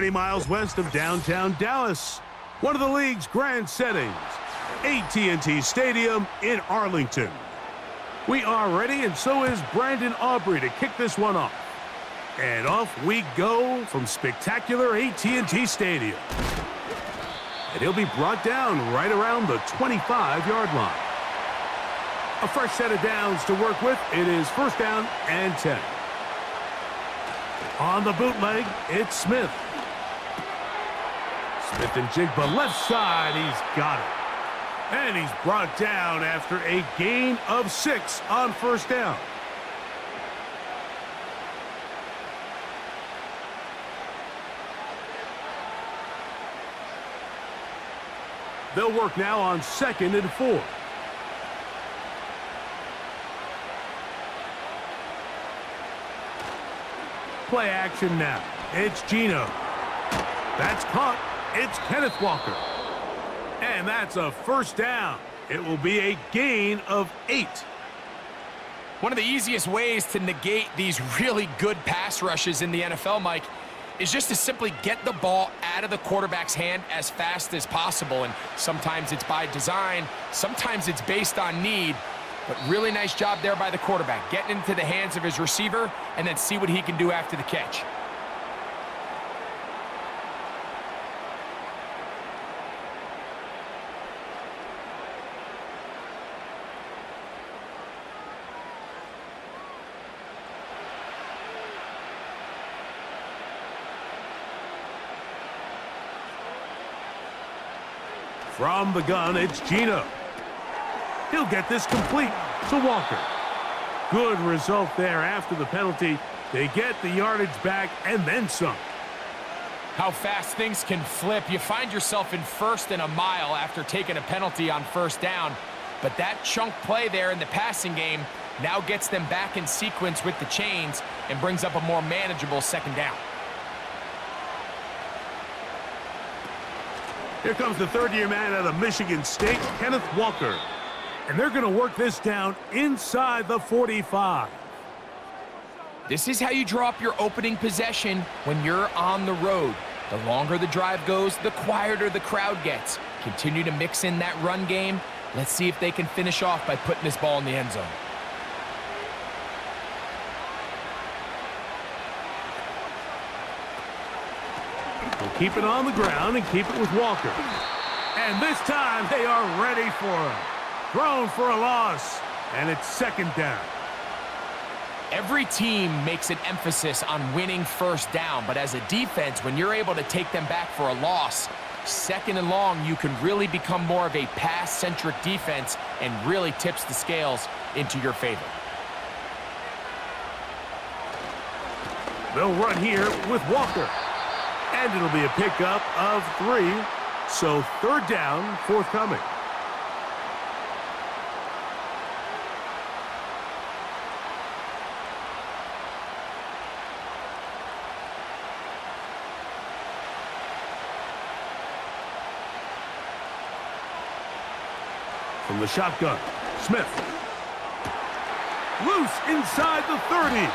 20 miles west of downtown Dallas, one of the league's grand settings, AT&T Stadium in Arlington. We are ready, and so is Brandon Aubrey to kick this one off. And off we go from spectacular AT&T Stadium. And he'll be brought down right around the 25-yard line. A fresh set of downs to work with. It is first down and 10. On the bootleg, it's Smith. Smith and Jigba left side. He's got it. And he's brought down after a gain of 6 on first down. They'll work now on 2nd and 4. Play action now. It's Geno. That's caught. It's Kenneth Walker. And that's a first down. It will be a gain of 8. One of the easiest ways to negate these really good pass rushes in the NFL, Mike, is just to simply get the ball out of the quarterback's hand as fast as possible. And sometimes it's by design, sometimes it's based on need. But really nice job there by the quarterback, getting into the hands of his receiver and then see what he can do after the catch. From the gun, it's Geno. He'll get this complete to Walker. Good result there after the penalty. They get the yardage back and then some. How fast things can flip. You find yourself in 1st and a mile after taking a penalty on first down. But that chunk play there in the passing game now gets them back in sequence with the chains and brings up a more manageable 2nd down. Here comes the third-year man out of Michigan State, Kenneth Walker. And they're going to work this down inside the 45. This is how you draw up your opening possession when you're on the road. The longer the drive goes, the quieter the crowd gets. Continue to mix in that run game. Let's see if they can finish off by putting this ball in the end zone. We'll keep it on the ground and keep it with Walker. And this time they are ready for him. Thrown for a loss, and it's 2nd down. Every team makes an emphasis on winning first down, but as a defense, when you're able to take them back for a loss, 2nd and long, you can really become more of a pass-centric defense and really tips the scales into your favor. They'll run here with Walker. And it'll be a pickup of 3, so 3rd down forthcoming. From the shotgun, Smith. Loose inside the 30.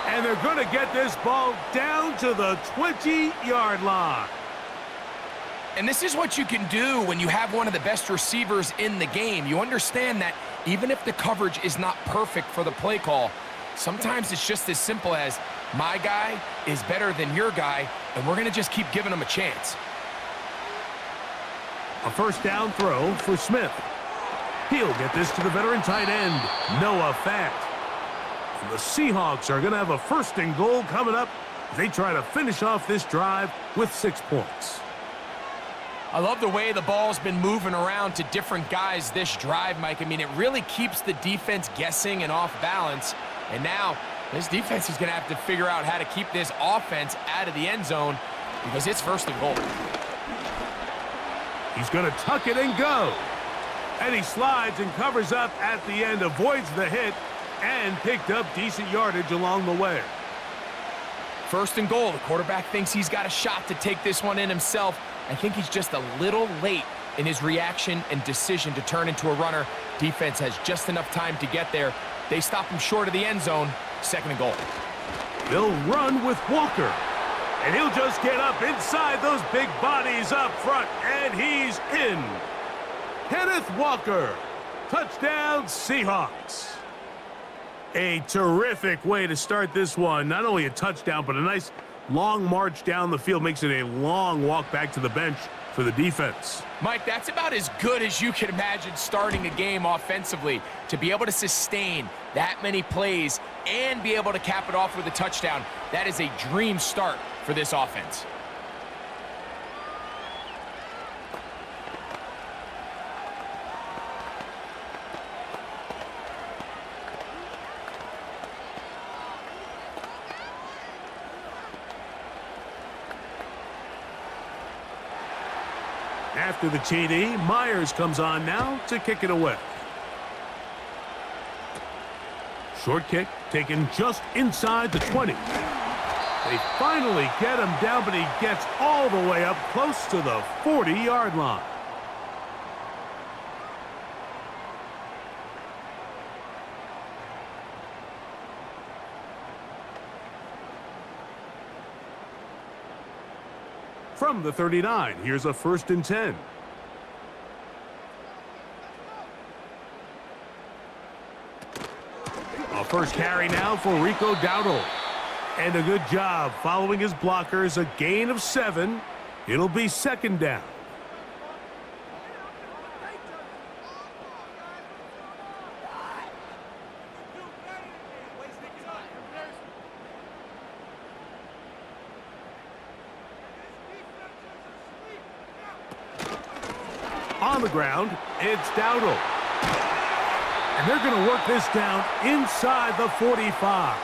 And they're going to get this ball down to the 20-yard line. And this is what you can do when you have one of the best receivers in the game. You understand that even if the coverage is not perfect for the play call, sometimes it's just as simple as my guy is better than your guy, and we're going to just keep giving him a chance. A first down throw for Smith. He'll get this to the veteran tight end, Noah Fant. And the Seahawks are going to have a 1st and goal coming up as they try to finish off this drive with 6 points. I love the way the ball's been moving around to different guys this drive, Mike. I mean, it really keeps the defense guessing and off balance. And now this defense is going to have to figure out how to keep this offense out of the end zone because it's 1st and goal. He's going to tuck it and go. And he slides and covers up at the end, avoids the hit, and picked up decent yardage along the way. 1st and goal. The quarterback thinks he's got a shot to take this one in himself. I think he's just a little late in his reaction and decision to turn into a runner. Defense has just enough time to get there. They stop him short of the end zone. 2nd and goal. They'll run with Walker. And he'll just get up inside those big bodies up front, and he's in. Kenneth Walker, touchdown Seahawks. A terrific way to start this one. Not only a touchdown, but a nice long march down the field. Makes it a long walk back to the bench for the defense. Mike, that's about as good as you can imagine starting a game offensively. To be able to sustain that many plays and be able to cap it off with a touchdown, that is a dream start for this offense. After the TD, Myers comes on now to kick it away. Short kick taken just inside the 20. They finally get him down, but he gets all the way up close to the 40-yard line. From the 39, here's a 1st and 10. A first carry now for Rico Dowdle. And a good job following his blockers, a gain of 7. It'll be 2nd down. On the ground, it's Dowdle. And they're going to work this down inside the 45.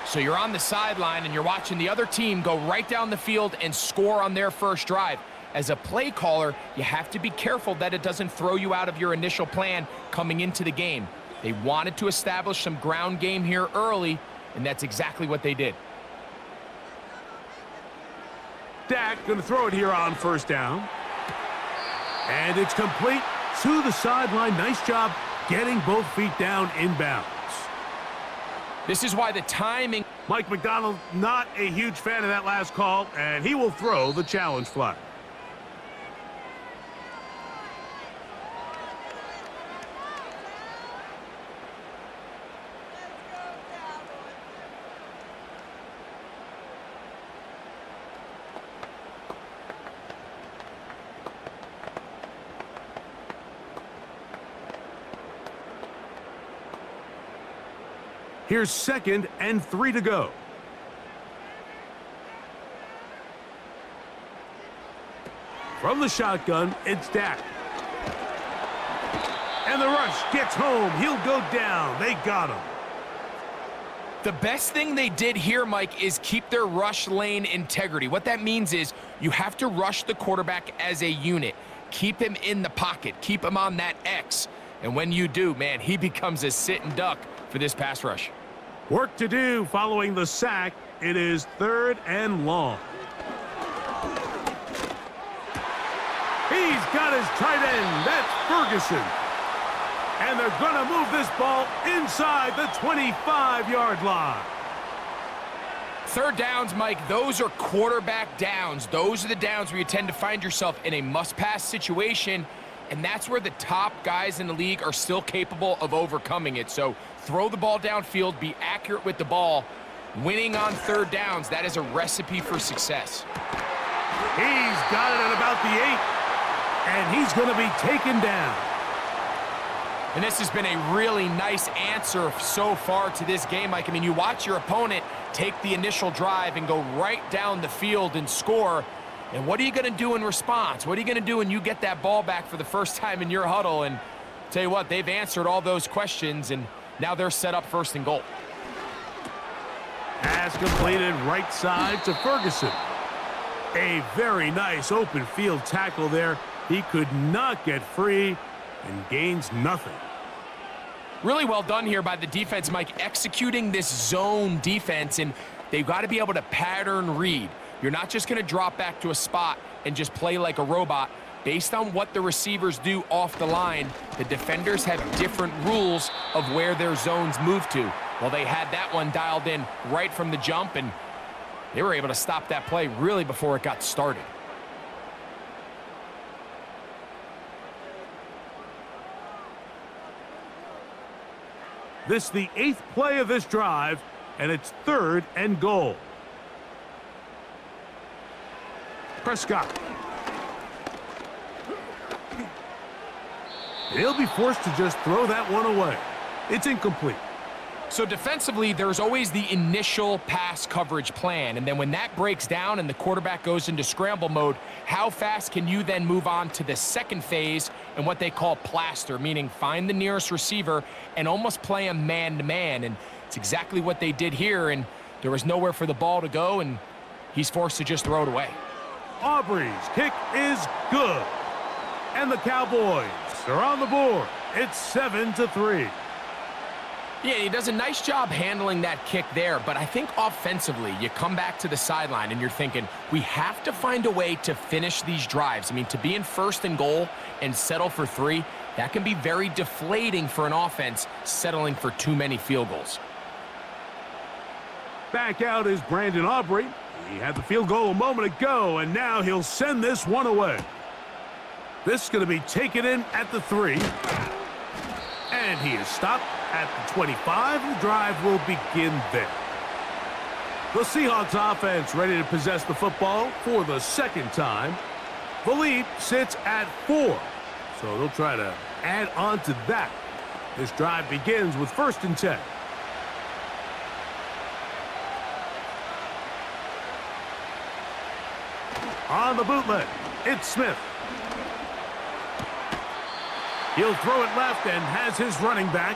So you're on the sideline and you're watching the other team go right down the field and score on their first drive. As a play caller, you have to be careful that it doesn't throw you out of your initial plan coming into the game. They wanted to establish some ground game here early, and that's exactly what they did. Dak going to throw it here on 1st down. And it's complete to the sideline. Nice job getting both feet down inbounds. This is why the timing... Mike McDonald, not a huge fan of that last call, and he will throw the challenge flag. Here's 2nd and 3 to go. From the shotgun, it's Dak. And the rush gets home. He'll go down. They got him. The best thing they did here, Mike, is keep their rush lane integrity. What that means is you have to rush the quarterback as a unit. Keep him in the pocket. Keep him on that X. And when you do, man, he becomes a sitting duck for this pass rush. Work to do following the sack. It is 3rd and long. He's got his tight end. That's Ferguson. And they're going to move this ball inside the 25-yard line. 3rd downs, Mike, those are quarterback downs. Those are the downs where you tend to find yourself in a must-pass situation, and that's where the top guys in the league are still capable of overcoming it. So throw the ball downfield, be accurate with the ball. Winning on 3rd downs, that is a recipe for success. He's got it at about the 8, and he's going to be taken down. And this has been a really nice answer so far to this game, Mike. I mean, you watch your opponent take the initial drive and go right down the field and score. And what are you going to do in response? What are you going to do when you get that ball back for the first time in your huddle? And tell you what, they've answered all those questions, and now they're set up 1st and goal. Pass completed right side to Ferguson. A very nice open field tackle there. He could not get free and gains nothing. Really well done here by the defense, Mike, executing this zone defense, and they've got to be able to pattern read. You're not just going to drop back to a spot and just play like a robot. Based on what the receivers do off the line, the defenders have different rules of where their zones move to. Well, they had that one dialed in right from the jump, and They were able to stop that play really before it got started. This is the 8th play of this drive, and it's 3rd and goal. Prescott. He'll be forced to just throw that one away. It's incomplete. So defensively, there's always the initial pass coverage plan, and then when that breaks down and the quarterback goes into scramble mode, how fast can you then move on to the second phase and what they call plaster, meaning find the nearest receiver and almost play him man-to-man, and it's exactly what they did here, and there was nowhere for the ball to go, and he's forced to just throw it away. Aubrey's kick is good, and the Cowboys are on the board. It's 7-3. Yeah, he does a nice job handling that kick there, but I think offensively, you come back to the sideline and you're thinking, we have to find a way to finish these drives. I mean, to be in 1st and goal and settle for 3, that can be very deflating for an offense settling for too many field goals. Back out is Brandon Aubrey. He had the field goal a moment ago, and now he'll send this one away. This is going to be taken in at the 3. And he is stopped at the 25. The drive will begin there. The Seahawks offense ready to possess the football for the 2nd time. The lead sits at 4, so they'll try to add on to that. This drive begins with 1st and 10. On the bootleg, it's Smith. He'll throw it left and has his running back.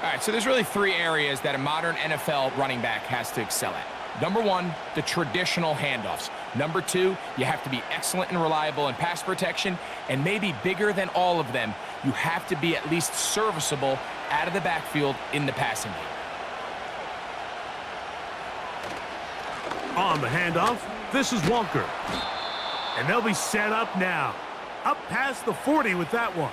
All right, so there's really 3 areas that a modern NFL running back has to excel at. Number 1, the traditional handoffs. Number 2, you have to be excellent and reliable in pass protection, and maybe bigger than all of them, you have to be at least serviceable out of the backfield in the passing game. On the handoff, this is Walker. And they'll be set up now. Up past the 40 with that one.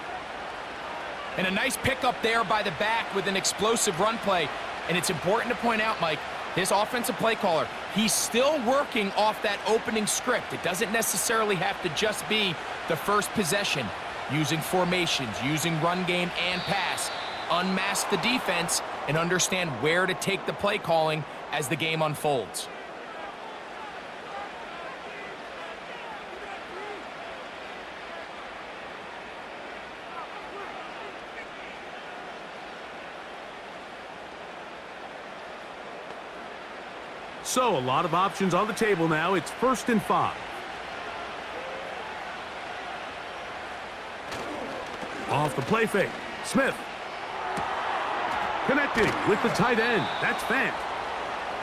And a nice pickup there by the back with an explosive run play. And it's important to point out, Mike, this offensive play caller, he's still working off that opening script. It doesn't necessarily have to just be the first possession. Using formations, using run game and pass. Unmask the defense and understand where to take the play calling as the game unfolds. So a lot of options on the table now. It's 1st and 5. Off the play fake. Smith. Connecting with the tight end. That's Fant.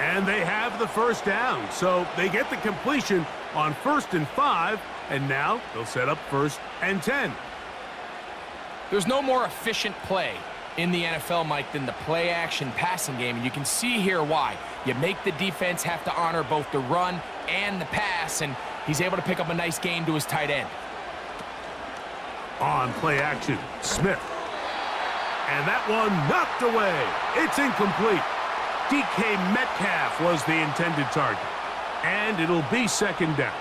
And they have the 1st down. So they get the completion on 1st and 5. And now they'll set up 1st and 10. There's no more efficient play in the NFL, Mike, than the play-action passing game, and you can see here why. You make the defense have to honor both the run and the pass, and he's able to pick up a nice gain to his tight end. On play action, Smith. And that one knocked away. It's incomplete. DK Metcalf was the intended target. And it'll be 2nd down.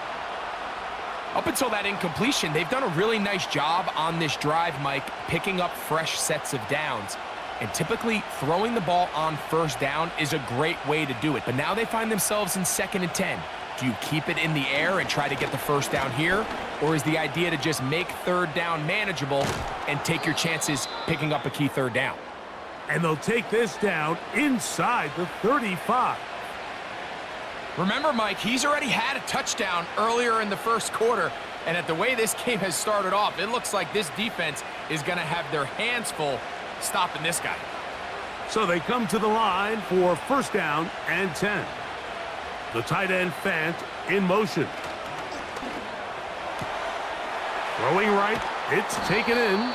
Up until that incompletion, they've done a really nice job on this drive, Mike, picking up fresh sets of downs. And typically, throwing the ball on 1st down is a great way to do it. But now they find themselves in 2nd and 10. Do you keep it in the air and try to get the 1st down here? Or is the idea to just make 3rd down manageable and take your chances picking up a key 3rd down? And they'll take this down inside the 35. Remember, Mike, he's already had a touchdown earlier in the 1st quarter, and at the way this game has started off, it looks like this defense is going to have their hands full stopping this guy. So they come to the line for 1st down and 10. The tight end Fant in motion. Throwing right, it's taken in.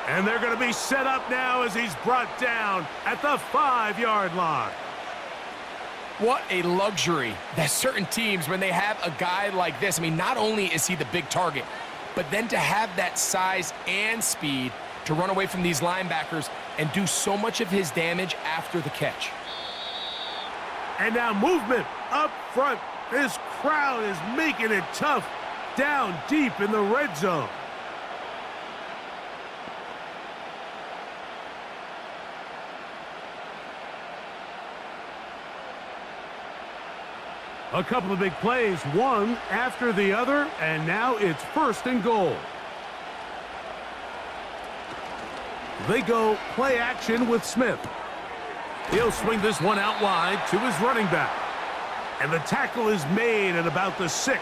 And they're going to be set up now as he's brought down at the 5-yard line. What a luxury that certain teams, when they have a guy like this, I mean, not only is he the big target, but then to have that size and speed to run away from these linebackers and do so much of his damage after the catch. And now movement up front. This crowd is making it tough down deep in the red zone. A couple of big plays, one after the other, and now it's 1st and goal. They go play action with Smith. He'll swing this one out wide to his running back. And the tackle is made at about the 6.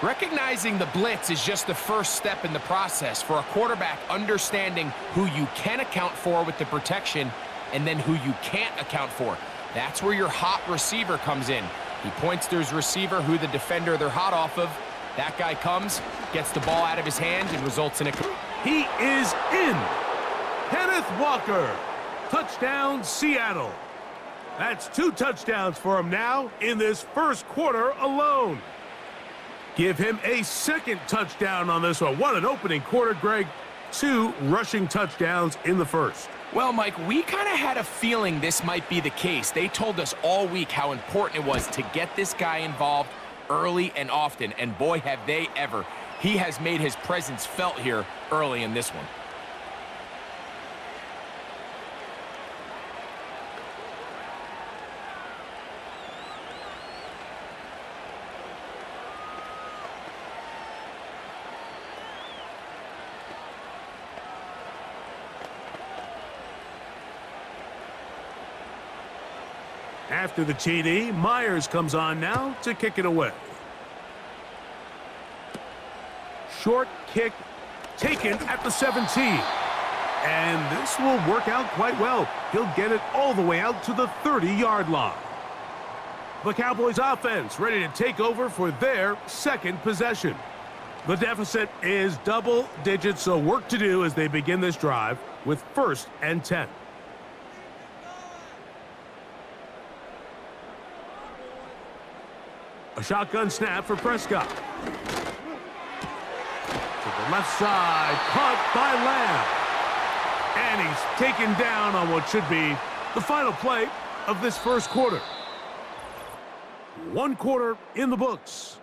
Recognizing the blitz is just the first step in the process for a quarterback understanding who you can account for with the protection and then who you can't account for. That's where your hot receiver comes in. He points to his receiver, who the defender they're hot off of. That guy comes, gets the ball out of his hand, and results in a... He is in. Kenneth Walker. Touchdown, Seattle. That's 2 touchdowns for him now in this first quarter alone. Give him a 2nd touchdown on this one. What an opening quarter, Greg. 2 rushing touchdowns in the first. Well, Mike, we kind of had a feeling this might be the case. They told us all week how important it was to get this guy involved early and often, and boy, have they ever. He has made his presence felt here early in this one. After the TD, Myers comes on now to kick it away. Short kick taken at the 17. And this will work out quite well. He'll get it all the way out to the 30-yard line. The Cowboys offense ready to take over for their 2nd possession. The deficit is double digits, so work to do as they begin this drive with 1st and 10. A shotgun snap for Prescott. To the left side, caught by Lamb. And he's taken down on what should be the final play of this first quarter. 1 quarter in the books.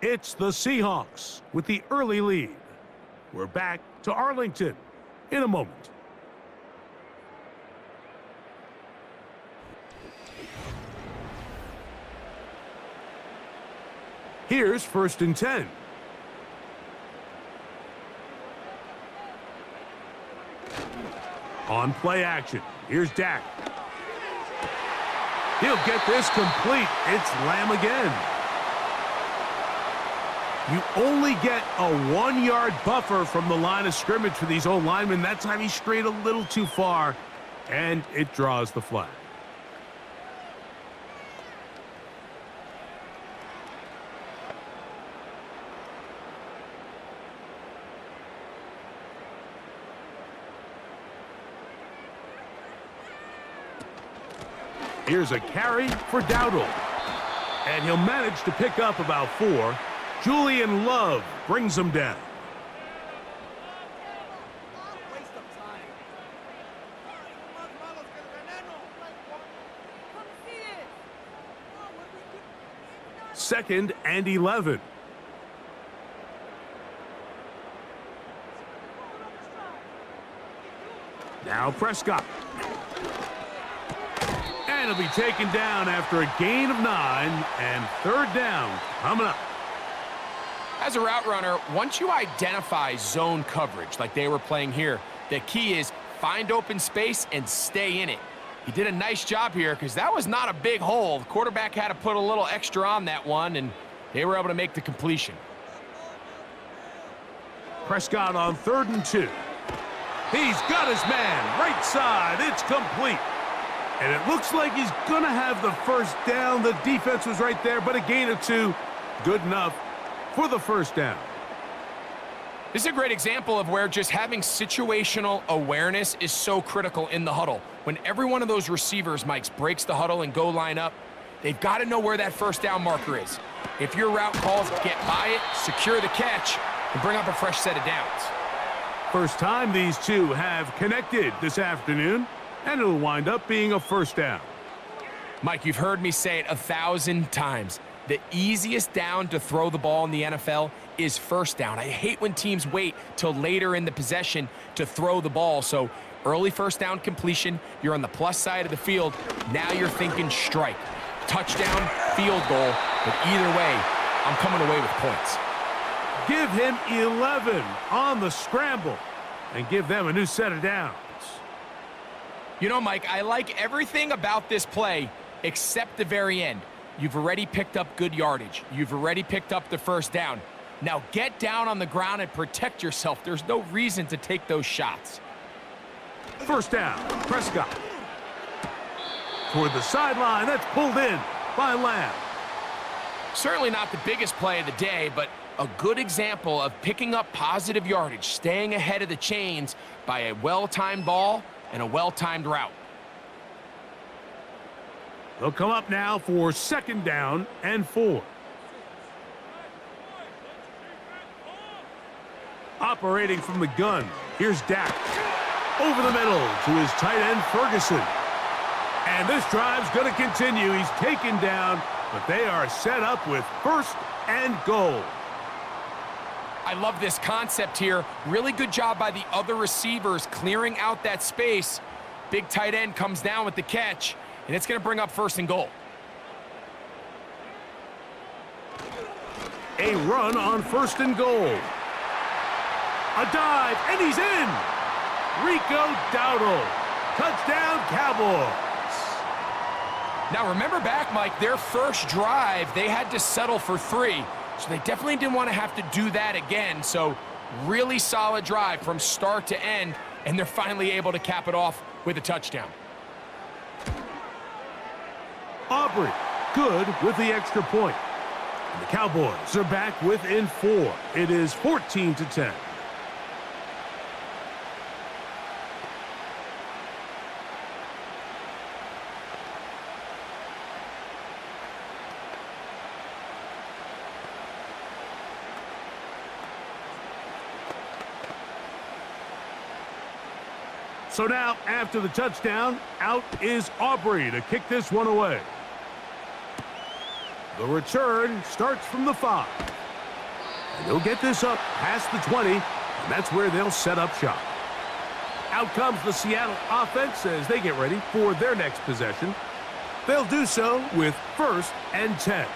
It's the Seahawks with the early lead. We're back to Arlington in a moment. Here's 1st and 10. On play action, here's Dak. He'll get this complete. It's Lamb again. You only get a 1-yard buffer from the line of scrimmage for these old linemen. That time he strayed a little too far, and it draws the flag. Here's a carry for Dowdle. And he'll manage to pick up about 4. Julian Love brings him down. Second and 11. Now Prescott. And he'll be taken down after a gain of 9, and 3rd down coming up. As a route runner, once you identify zone coverage like they were playing here, the key is find open space and stay in it. He did a nice job here because that was not a big hole. The quarterback had to put a little extra on that one, and they were able to make the completion. Prescott on 3rd and 2. He's got his man right side. It's complete. And it looks like he's going to have the 1st down. The defense was right there, but a gain of 2. Good enough for the 1st down. This is a great example of where just having situational awareness is so critical in the huddle. When every one of those receivers, Mike, breaks the huddle and go line up, they've got to know where that 1st down marker is. If your route calls, get by it, secure the catch, and bring up a fresh set of downs. First time these two have connected this afternoon, and it'll wind up being a 1st down. Mike, you've heard me say it 1,000 times. The easiest down to throw the ball in the NFL is first down. I hate when teams wait till later in the possession to throw the ball. So early first down completion, you're on the plus side of the field. Now you're thinking strike, touchdown, field goal. But either way, I'm coming away with points. Give him 11 on the scramble and give them a new set of downs. You know, Mike, I like everything about this play except the very end. You've already picked up good yardage. You've already picked up the first down. Now get down on the ground and protect yourself. There's no reason to take those shots. First down, Prescott. Toward the sideline, that's pulled in by Lamb. Certainly not the biggest play of the day, but a good example of picking up positive yardage, staying ahead of the chains by a well-timed ball and a well-timed route. They'll come up now for second down and 4. Operating from the gun, here's Dak. Over the middle to his tight end, Ferguson. And this drive's going to continue. He's taken down, but they are set up with first and goal. I love this concept here. Really good job by the other receivers clearing out that space. Big tight end comes down with the catch, and it's going to bring up first and goal. A run on first and goal. A dive, and he's in. Rico Dowdle. Touchdown, Cowboys. Now remember back, Mike, their first drive, they had to settle for 3. So they definitely didn't want to have to do that again. So really solid drive from start to end, and they're finally able to cap it off with a touchdown. Aubrey, good with the extra point. And the Cowboys are back within 4. It is 14-10. So now, after the touchdown, out is Aubrey to kick this one away. The return starts from the 5. And they'll get this up past the 20, and that's where they'll set up shop. Out comes the Seattle offense as they get ready for their next possession. They'll do so with first and 10.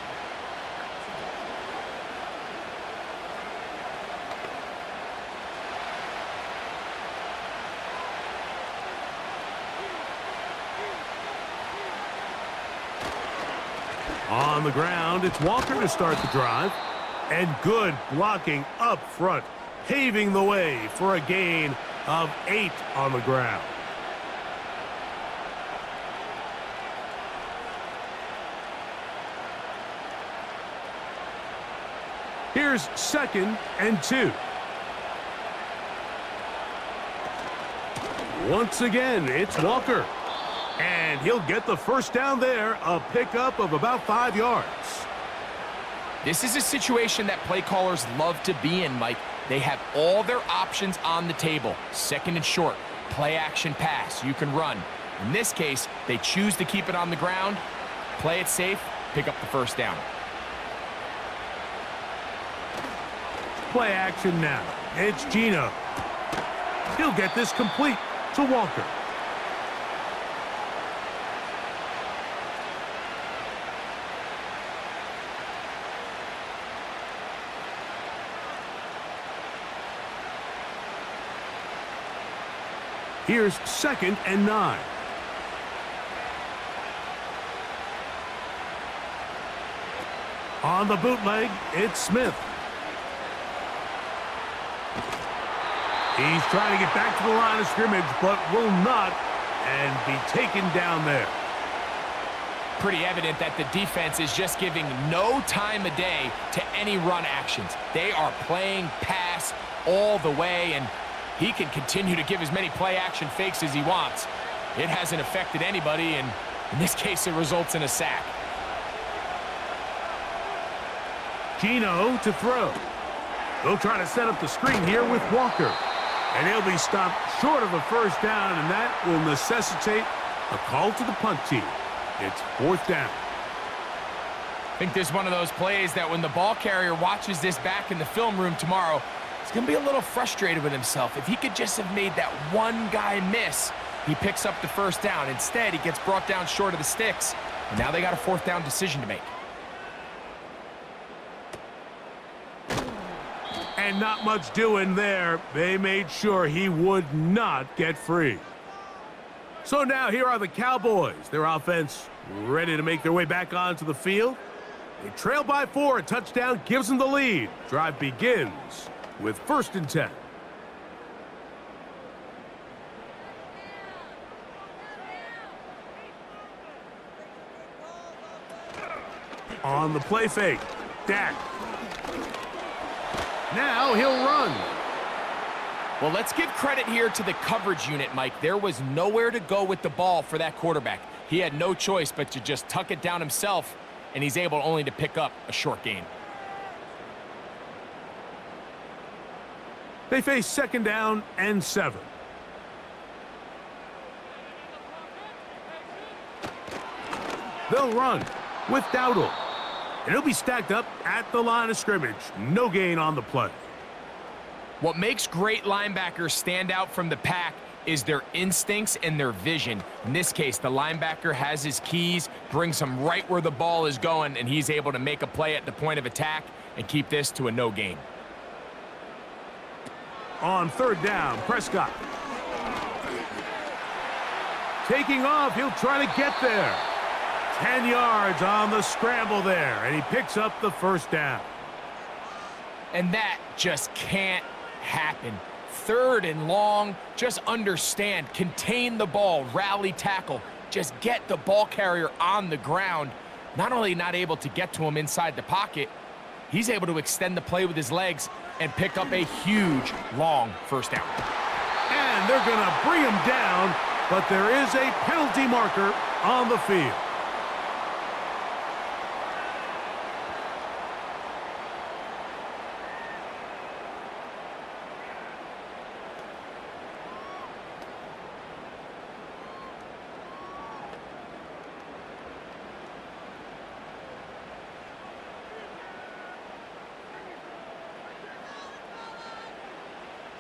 On the ground, it's Walker to start the drive. And good blocking up front, paving the way for a gain of 8 on the ground. Here's second and 2. Once again, it's Walker. And he'll get the first down there, a pickup of about 5 yards. This is a situation that play callers love to be in, Mike. They have all their options on the table. Second and short, play action pass, you can run. In this case, they choose to keep it on the ground, play it safe, pick up the first down. Play action now. It's Gino. He'll get this complete to Walker. Here's second and 9. On the bootleg, it's Smith. He's trying to get back to the line of scrimmage, but will not, and be taken down there. Pretty evident that the defense is just giving no time of day to any run actions. They are playing pass all the way, and he can continue to give as many play-action fakes as he wants. It hasn't affected anybody, and in this case, it results in a sack. Gino to throw. They'll try to set up the screen here with Walker. And he'll be stopped short of a first down, and that will necessitate a call to the punt team. It's fourth down. I think this is one of those plays that when the ball carrier watches this back in the film room tomorrow, he's going to be a little frustrated with himself. If he could just have made that one guy miss, he picks up the first down. Instead, he gets brought down short of the sticks, and now they got a fourth down decision to make. And not much doing there. They made sure he would not get free. So now here are the Cowboys. Their offense ready to make their way back onto the field. They trail by 4. A touchdown gives them the lead. Drive begins with 1st and 10. On the play fake, Dak. Now he'll run. Well, let's give credit here to the coverage unit, Mike. There was nowhere to go with the ball for that quarterback. He had no choice but to just tuck it down himself, and he's able only to pick up a short gain. They face 2nd down and 7. They'll run with Dowdle. And he'll be stacked up at the line of scrimmage. No gain on the play. What makes great linebackers stand out from the pack is their instincts and their vision. In this case, the linebacker has his keys, brings him right where the ball is going, and he's able to make a play at the point of attack and keep this to a no gain. On 3rd down, Prescott. Taking off, he'll try to get there. 10 yards on the scramble there, and he picks up the 1st down. And that just can't happen. 3rd and long, just understand, contain the ball, rally tackle, just get the ball carrier on the ground. Not only not able to get to him inside the pocket, he's able to extend the play with his legs and pick up a huge, long 1st down. And they're going to bring him down, but there is a penalty marker on the field.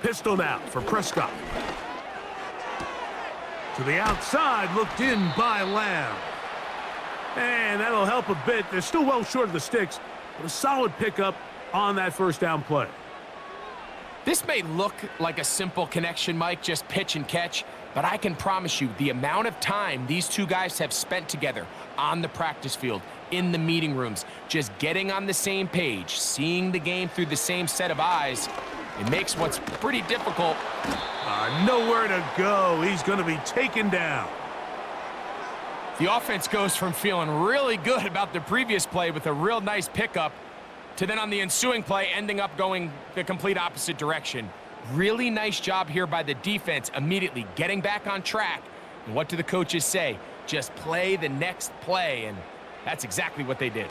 Pistol now for Prescott. To the outside, looked in by Lamb. And that'll help a bit. They're still well short of the sticks, but a solid pickup on that 1st down play. This may look like a simple connection, Mike, just pitch and catch, but I can promise you the amount of time these two guys have spent together on the practice field, in the meeting rooms, just getting on the same page, seeing the game through the same set of eyes, it makes what's pretty difficult. Nowhere to go. He's going to be taken down. The offense goes from feeling really good about the previous play with a real nice pickup to then on the ensuing play ending up going the complete opposite direction. Really nice job here by the defense immediately getting back on track. And what do the coaches say? Just play the next play, and that's exactly what they did.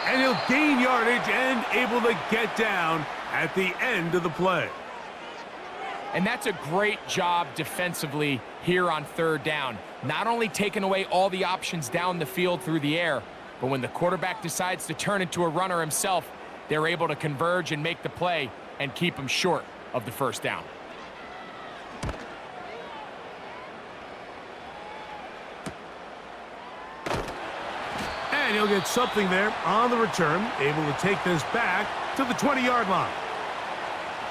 And he'll gain yardage and able to get down at the end of the play. And that's a great job defensively here on 3rd down. Not only taking away all the options down the field through the air, but when the quarterback decides to turn into a runner himself, they're able to converge and make the play and keep him short of the 1st down. And he'll get something there on the return, able to take this back to the 20-yard line.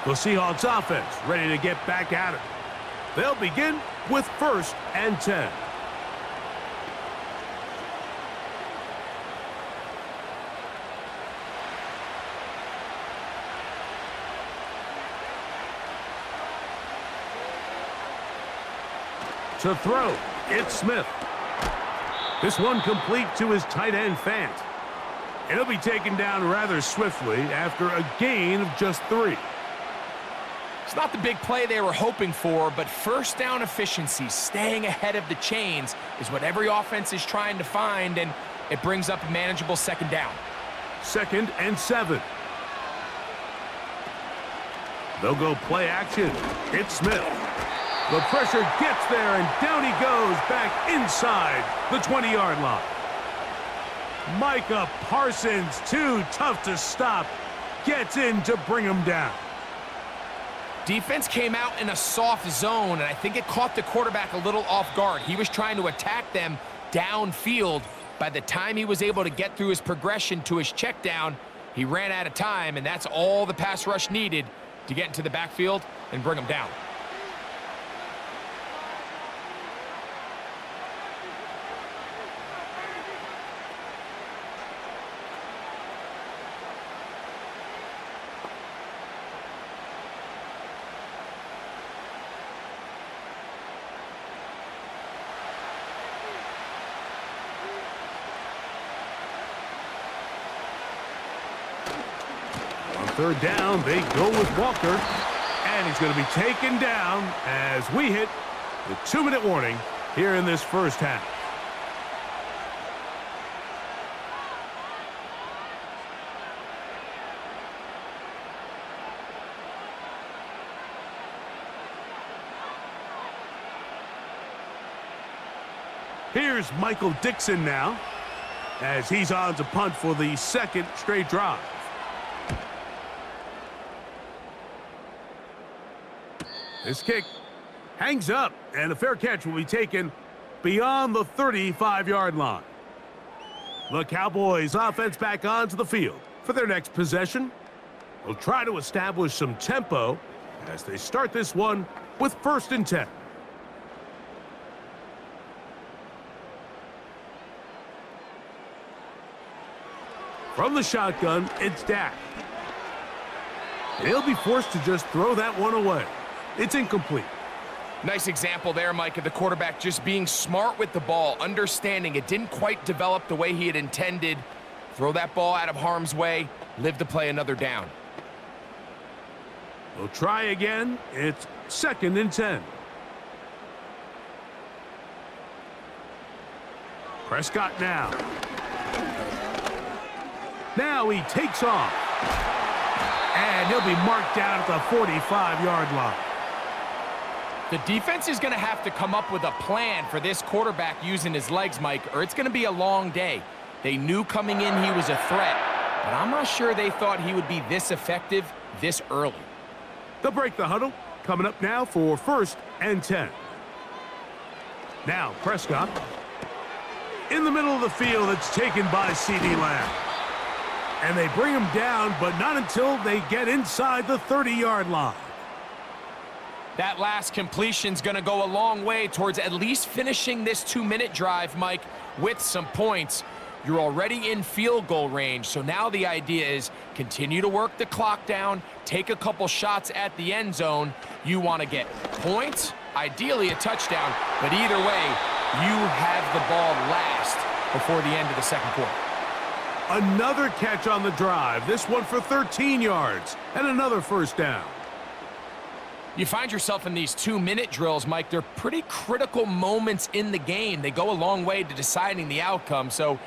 The Seahawks offense ready to get back at it. They'll begin with 1st and 10. To throw, it's Smith. This one complete to his tight end, Fant. And he'll be taken down rather swiftly after a gain of just 3. It's not the big play they were hoping for, but 1st down efficiency, staying ahead of the chains, is what every offense is trying to find, and it brings up a manageable 2nd down. 2nd and 7. They'll go play action. It's Smith. The pressure gets there, and down he goes back inside the 20-yard line. Micah Parsons, too tough to stop, gets in to bring him down. Defense came out in a soft zone, and I think it caught the quarterback a little off guard. He was trying to attack them downfield. By the time he was able to get through his progression to his check down, he ran out of time, and that's all the pass rush needed to get into the backfield and bring him down. Third down, they go with Walker, and he's going to be taken down as we hit the 2-minute warning here in this first half. Here's Michael Dixon now, as he's on to punt for the second straight drive. This kick hangs up, and a fair catch will be taken beyond the 35-yard line. The Cowboys offense back onto the field for their next possession. They'll try to establish some tempo as they start this one with 1st and 10. From the shotgun, it's Dak. He'll be forced to just throw that one away. It's incomplete. Nice example there, Mike, of the quarterback just being smart with the ball, understanding it didn't quite develop the way he had intended. Throw that ball out of harm's way, live to play another down. We'll try again. It's 2nd and 10. Prescott now. Now he takes off. And he'll be marked down at the 45-yard line. The defense is going to have to come up with a plan for this quarterback using his legs, Mike, or it's going to be a long day. They knew coming in he was a threat, but I'm not sure they thought he would be this effective this early. They'll break the huddle. Coming up now for 1st and 10. Now Prescott. In the middle of the field, it's taken by C.D. Lamb. And they bring him down, but not until they get inside the 30-yard line. That last completion's going to go a long way towards at least finishing this 2-minute drive, Mike, with some points. You're already in field goal range, so now the idea is continue to work the clock down, take a couple shots at the end zone. You want to get points, ideally a touchdown, but either way, you have the ball last before the end of the second quarter. Another catch on the drive, this one for 13 yards, and another 1st down. You find yourself in these 2-minute drills, Mike. They're pretty critical moments in the game. They go a long way to deciding the outcome, so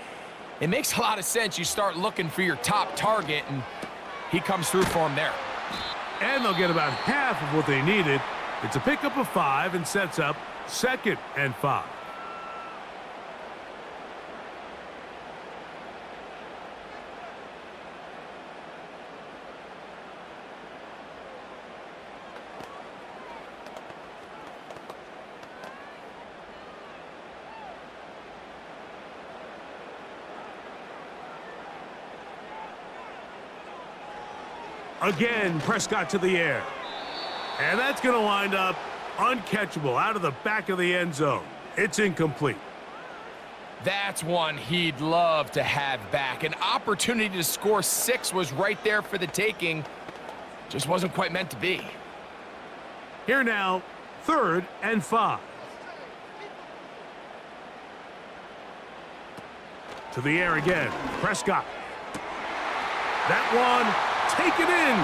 it makes a lot of sense. You start looking for your top target, and he comes through for him there. And they'll get about half of what they needed. It's a pickup of 5 and sets up 2nd and 5. Again, Prescott to the air. And that's going to wind up uncatchable out of the back of the end zone. It's incomplete. That's one he'd love to have back. An opportunity to score 6 was right there for the taking. Just wasn't quite meant to be. Here now, 3rd and 5. To the air again, Prescott. That one taken in.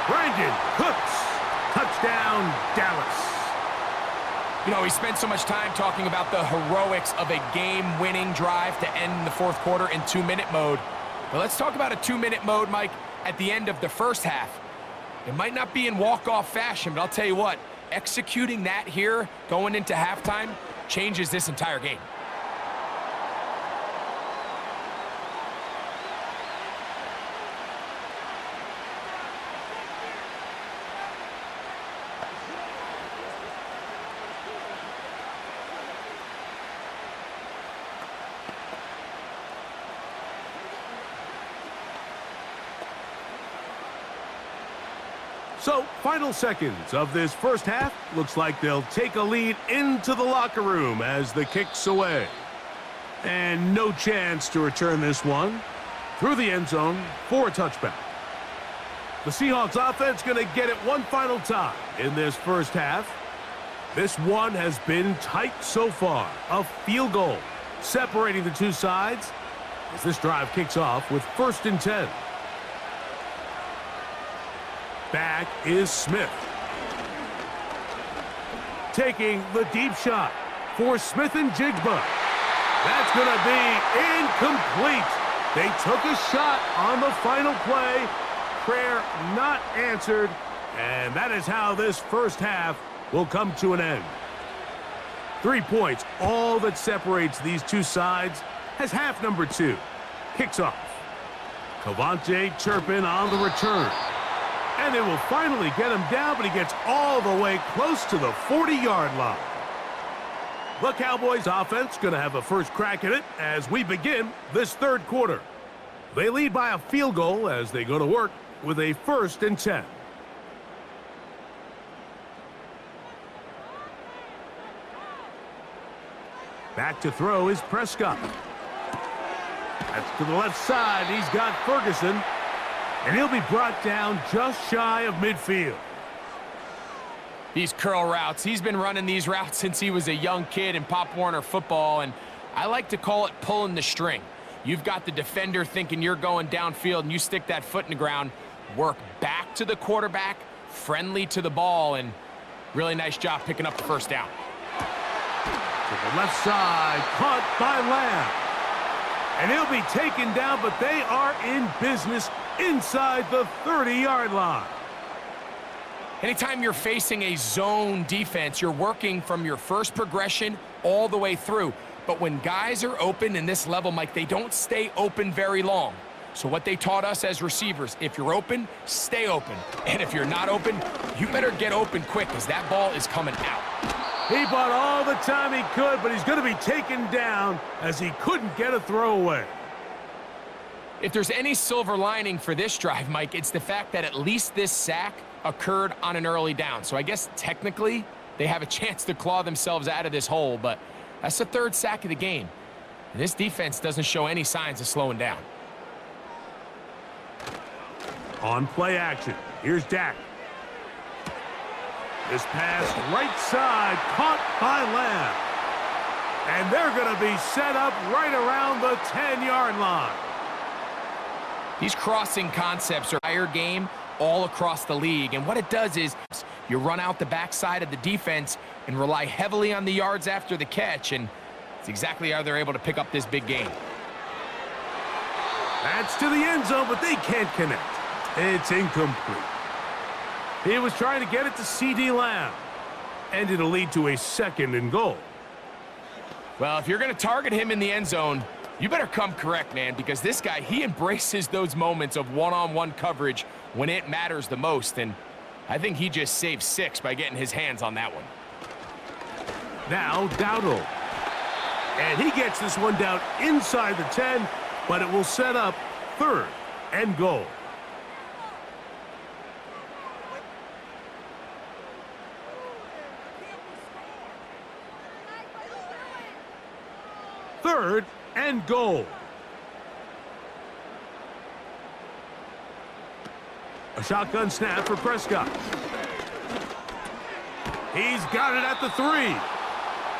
Brandon Cooks. Touchdown, Dallas. You know, we spent so much time talking about the heroics of a game-winning drive to end the 4th quarter in 2-minute mode. But let's talk about a 2-minute mode, Mike, at the end of the first half. It might not be in walk-off fashion, but I'll tell you what, executing that here going into halftime changes this entire game. So, final seconds of this first half. Looks like they'll take a lead into the locker room as the kick's away. And no chance to return this one through the end zone for a touchback. The Seahawks offense going to get it one final time in this first half. This one has been tight so far. A field goal separating the two sides as this drive kicks off with 1st and 10. Back is Smith. Taking the deep shot for Smith and Jigba. That's going to be incomplete. They took a shot on the final play. Prayer not answered. And that is how this first half will come to an end. 3 points, all that separates these two sides, as half number 2 kicks off. Cavante Turpin on the return. And they will finally get him down, but he gets all the way close to the 40-yard line. The Cowboys offense going to have a first crack at it as we begin this third quarter. They lead by a field goal as they go to work with a 1st and 10. Back to throw is Prescott. That's to the left side. He's got Ferguson. And he'll be brought down just shy of midfield. These curl routes, he's been running these routes since he was a young kid in Pop Warner football, and I like to call it pulling the string. You've got the defender thinking you're going downfield, and you stick that foot in the ground, work back to the quarterback, friendly to the ball, and really nice job picking up the first down. To the left side, caught by Lamb. And he'll be taken down, but they are in business inside the 30-yard line. Anytime you're facing a zone defense, you're working from your first progression all the way through. But when guys are open in this level, Mike, they don't stay open very long. So what they taught us as receivers, if you're open, stay open. And if you're not open, you better get open quick because that ball is coming out. He bought all the time he could, but he's going to be taken down as he couldn't get a throwaway. If there's any silver lining for this drive, Mike, it's the fact that at least this sack occurred on an early down. So I guess technically they have a chance to claw themselves out of this hole, but that's the 3rd sack of the game. And this defense doesn't show any signs of slowing down. On play action, here's Dak. This pass right side, caught by Lamb. And they're going to be set up right around the 10-yard line. These crossing concepts are a higher game all across the league. And what it does is you run out the backside of the defense and rely heavily on the yards after the catch. And it's exactly how they're able to pick up this big game. That's to the end zone, but they can't connect. It's incomplete. He was trying to get it to C.D. Lamb. And it'll lead to a 2nd and goal. Well, if you're going to target him in the end zone, you better come correct, man, because this guy, he embraces those moments of one-on-one coverage when it matters the most, and I think he just saved 6 by getting his hands on that one. Now Dowdle. And he gets this one down inside the 10, but it will set up 3rd and goal. Third and goal. A shotgun snap for Prescott. He's got it at the 3.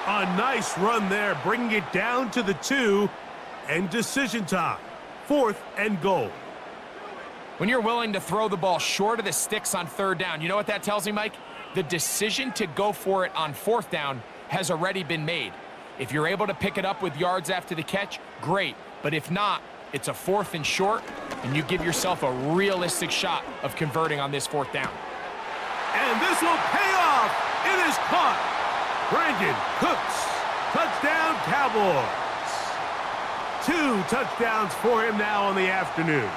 A nice run there, bringing it down to the 2. And decision time. 4th and goal. When you're willing to throw the ball short of the sticks on 3rd down, you know what that tells me, Mike? The decision to go for it on 4th down has already been made. If you're able to pick it up with yards after the catch, great. But if not, it's a 4th and short, and you give yourself a realistic shot of converting on this 4th down. And this will pay off It is caught. Brandon Cooks. Touchdown, Cowboys. 2 touchdowns for him now on the afternoon.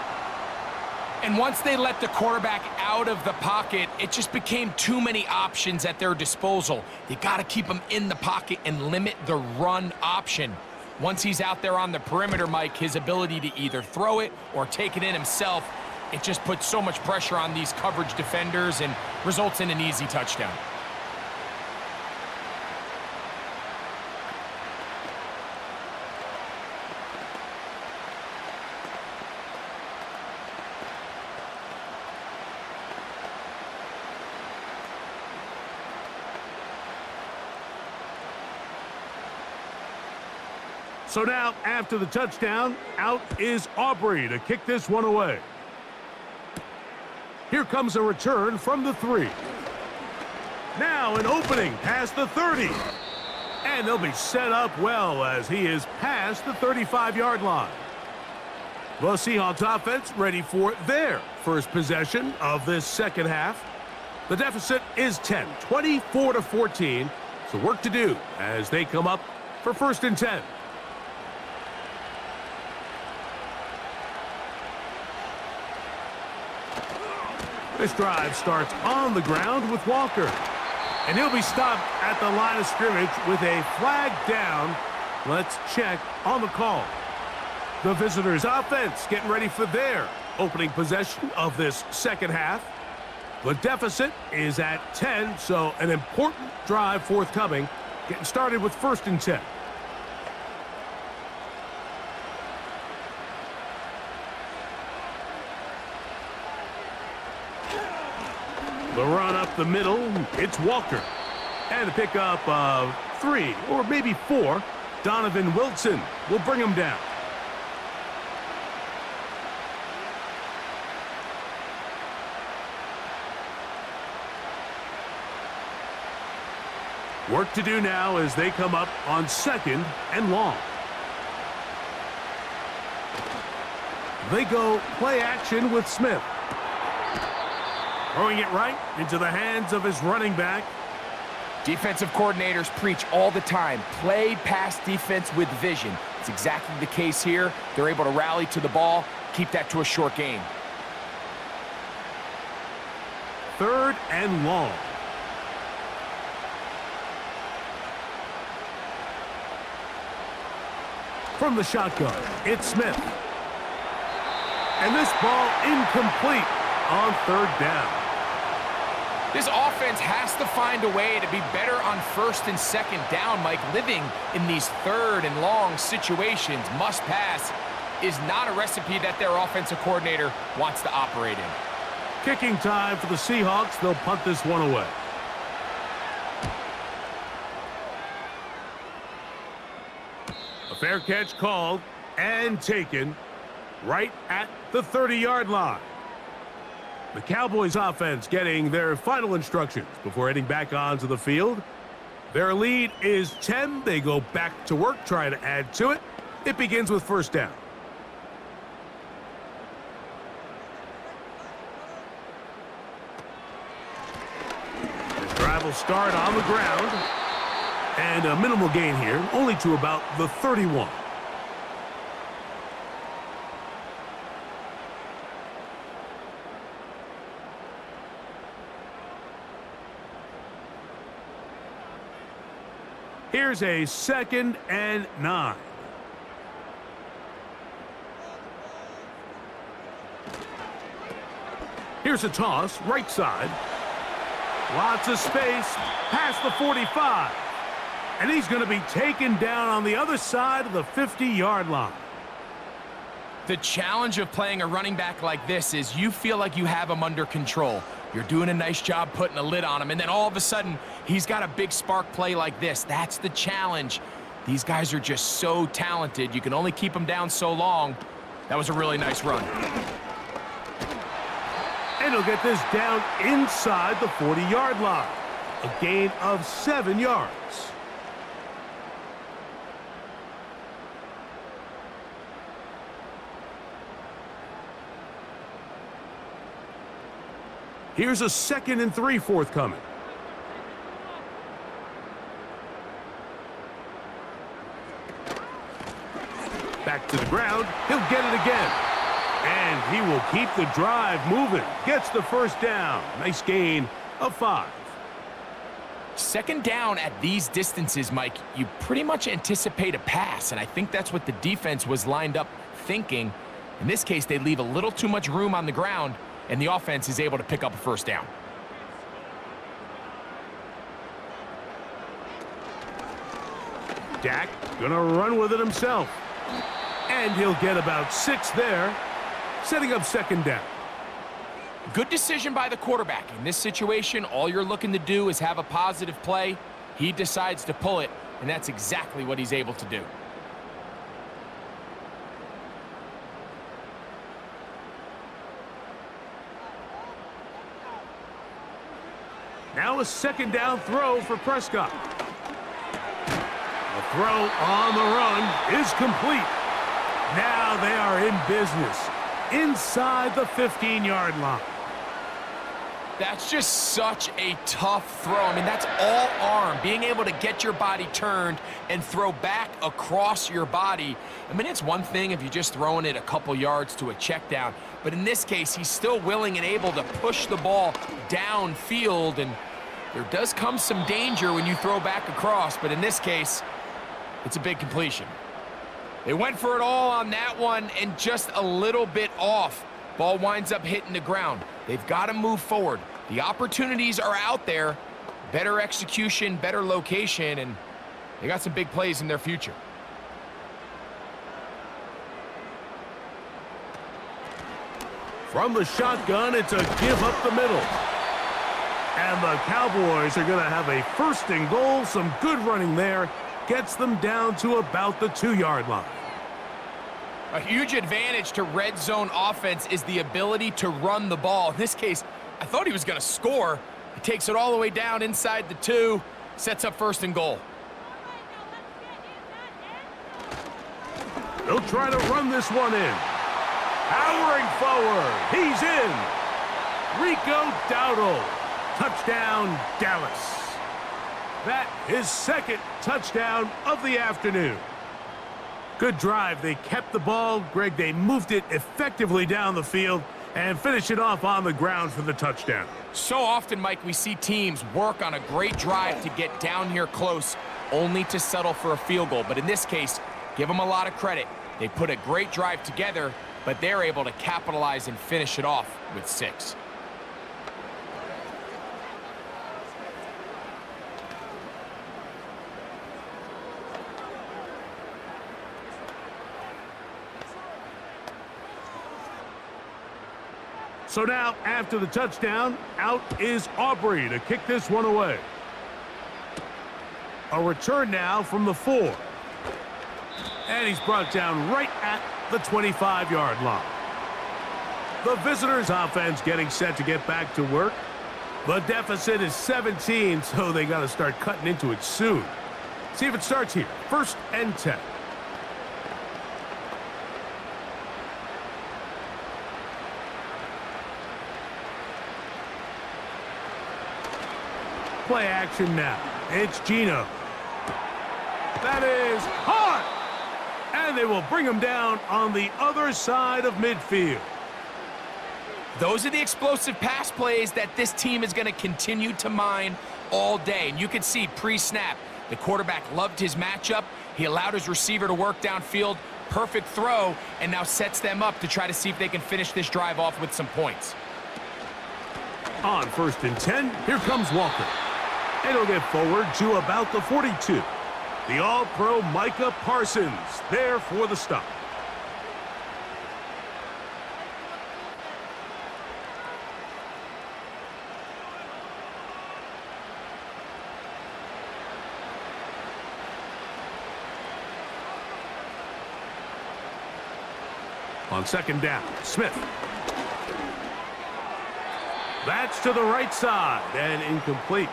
And once they let the quarterback out of the pocket, it just became too many options at their disposal. They got to keep him in the pocket and limit the run option. Once he's out there on the perimeter, Mike, his ability to either throw it or take it in himself, it just puts so much pressure on these coverage defenders and results in an easy touchdown. So now, after the touchdown, out is Aubrey to kick this one away. Here comes a return from the 3. Now an opening past the 30. And they'll be set up well as he is past the 35-yard line. The Seahawks offense ready for their first possession of this second half. The deficit is 10, 24-14. So work to do as they come up for 1st and 10. This drive starts on the ground with Walker. And he'll be stopped at the line of scrimmage with a flag down. Let's check on the call. The visitors' offense getting ready for their opening possession of this second half. The deficit is at 10, so an important drive forthcoming. Getting started with 1st and 10. The run up the middle, it's Walker. And a pickup of 3 or maybe 4. Donovan Wilson will bring him down. Work to do now as they come up on 2nd and long. They go play action with Smith. Throwing it right into the hands of his running back. Defensive coordinators preach all the time, play pass defense with vision. It's exactly the case here. They're able to rally to the ball, keep that to a short gain. 3rd and long. From the shotgun, it's Smith. And this ball incomplete on 3rd down. This offense has to find a way to be better on 1st and 2nd down, Mike. Living in these 3rd and long situations, must pass, is not a recipe that their offensive coordinator wants to operate in. Kicking time for the Seahawks. They'll punt this one away. A fair catch called and taken right at the 30-yard line. The Cowboys offense getting their final instructions before heading back onto the field. Their lead is 10. They go back to work, trying to add to it. It begins with 1st down. This drive will start on the ground. And a minimal gain here, only to about the 31. Here's a 2nd and 9. Here's a toss, right side. Lots of space, past the 45. And he's going to be taken down on the other side of the 50-yard line. The challenge of playing a running back like this is you feel like you have him under control. You're doing a nice job putting a lid on him, and then all of a sudden, he's got a big spark play like this. That's the challenge. These guys are just so talented. You can only keep them down so long. That was a really nice run. And he'll get this down inside the 40-yard line. A gain of 7 yards. Here's a 2nd and 3 forthcoming. Back to the ground. He'll get it again. And he will keep the drive moving. Gets the first down. Nice gain of 5. Second down at these distances, Mike, you pretty much anticipate a pass, and I think that's what the defense was lined up thinking. In this case, they leave a little too much room on the ground, and the offense is able to pick up a first down. Dak gonna run with it himself. And he'll get about 6 there, setting up second down. Good decision by the quarterback. In this situation, all you're looking to do is have a positive play. He decides to pull it, and that's exactly what he's able to do. Now a second down throw for Prescott. The throw on the run is complete. Now they are in business inside the 15-yard line. That's just such a tough throw. I mean, that's all arm, being able to get your body turned and throw back across your body. I mean, it's one thing if you're just throwing it a couple yards to a check down, but in this case, he's still willing and able to push the ball downfield, and there does come some danger when you throw back across, but in this case, it's a big completion. They went for it all on that one and just a little bit off. Ball winds up hitting the ground. They've got to move forward. The opportunities are out there. Better execution, better location, and they got some big plays in their future. From the shotgun, it's a give up the middle. And the Cowboys are going to have a first and goal. Some good running there. Gets them down to about the 2-yard line. A huge advantage to red zone offense is the ability to run the ball. In this case, I thought he was going to score. He takes it all the way down inside the 2, sets up first and goal. They'll try to run this one in. Powering forward. He's in. Rico Dowdle. Touchdown, Dallas. That is second touchdown of the afternoon. Good drive. They kept the ball. Greg, they moved it effectively down the field and finished it off on the ground for the touchdown. So often, Mike, we see teams work on a great drive to get down here close, only to settle for a field goal. But in this case, give them a lot of credit. They put a great drive together, but they're able to capitalize and finish it off with 6. So now, after the touchdown, out is Aubrey to kick this one away. A return now from the 4. And he's brought down right at the 25-yard line. The visitors' offense getting set to get back to work. The deficit is 17, so they got to start cutting into it soon. See if it starts here. 1st and 10. Play action now. It's Gino. That is hard. And they will bring him down on the other side of midfield. Those are the explosive pass plays that this team is going to continue to mine all day. And you can see pre-snap, the quarterback loved his matchup. He allowed his receiver to work downfield. Perfect throw, and now sets them up to try to see if they can finish this drive off with some points. On 1st and 10, here comes Walker. And he'll get forward to about the 42. The All-Pro Micah Parsons there for the stop. On 2nd down, Smith. That's to the right side and incomplete.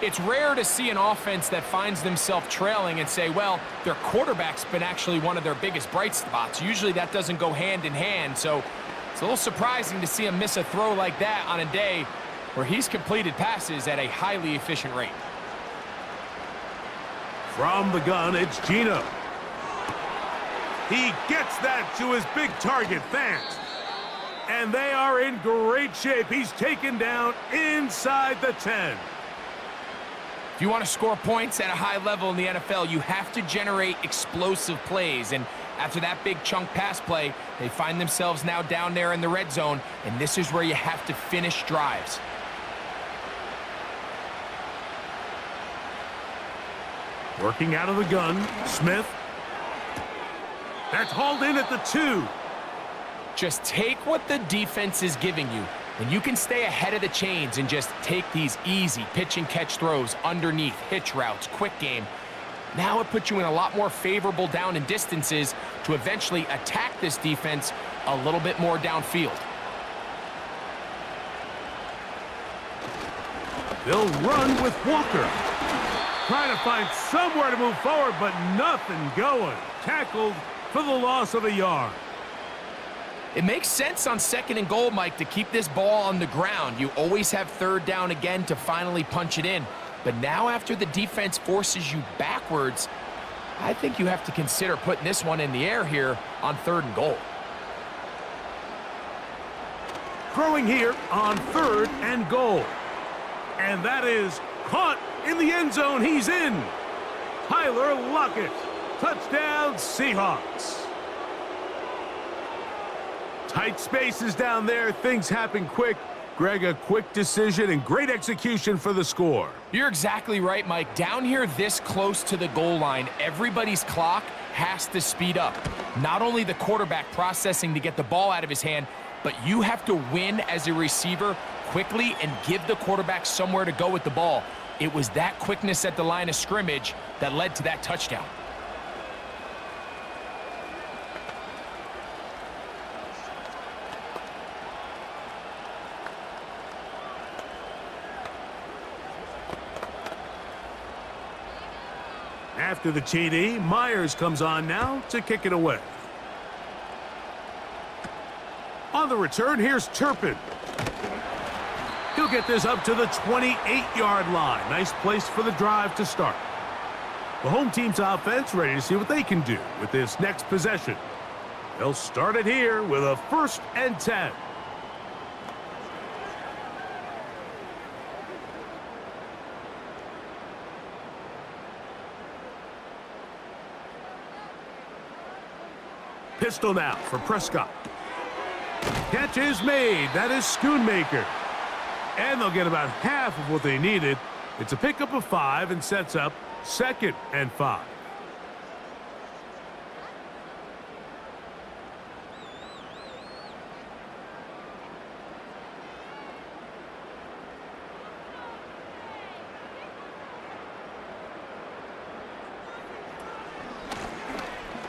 It's rare to see an offense that finds themselves trailing and say, well, their quarterback's been actually one of their biggest bright spots. Usually that doesn't go hand in hand, so it's a little surprising to see him miss a throw like that on a day where he's completed passes at a highly efficient rate. He gets that to his big target fast. And they are in great shape. He's taken down inside the 10. If you want to score points at a high level in the NFL, you have to generate explosive plays. And after that big chunk pass play, they find themselves now down there in the red zone, and this is where you have to finish drives. Working out of the gun, Smith. That's hauled in at the 2. Just take what the defense is giving you, and you can stay ahead of the chains and just take these easy pitch and catch throws underneath, hitch routes, quick game. Now it puts you in a lot more favorable down and distances to eventually attack this defense a little bit more downfield. They'll run with Walker. Trying to find somewhere to move forward, but nothing going. Tackled for the loss of a yard. It makes sense on 2nd and goal, Mike, to keep this ball on the ground. You always have 3rd down again to finally punch it in. But now after the defense forces you backwards, I think you have to consider putting this one in the air here on 3rd and goal. Throwing here on 3rd and goal. And that is caught in the end zone. He's in. Tyler Lockett. Touchdown, Seahawks. Tight spaces down there. Things happen quick. Greg, a quick decision and great execution for the score. You're exactly right, Mike. Down here this close to the goal line, everybody's clock has to speed up. Not only the quarterback processing to get the ball out of his hand, but you have to win as a receiver quickly and give the quarterback somewhere to go with the ball. It was that quickness at the line of scrimmage that led to that touchdown. After the TD, Myers comes on now to kick it away. On the return, here's Turpin. He'll get this up to the 28-yard line. Nice place for the drive to start. The home team's offense ready to see what they can do with this next possession. They'll start it here with a 1st and 10. Pistol now for Prescott. Catch is made. That is Schoonmaker. And they'll get about half of what they needed. It's a pickup of 5 and sets up 2nd and 5.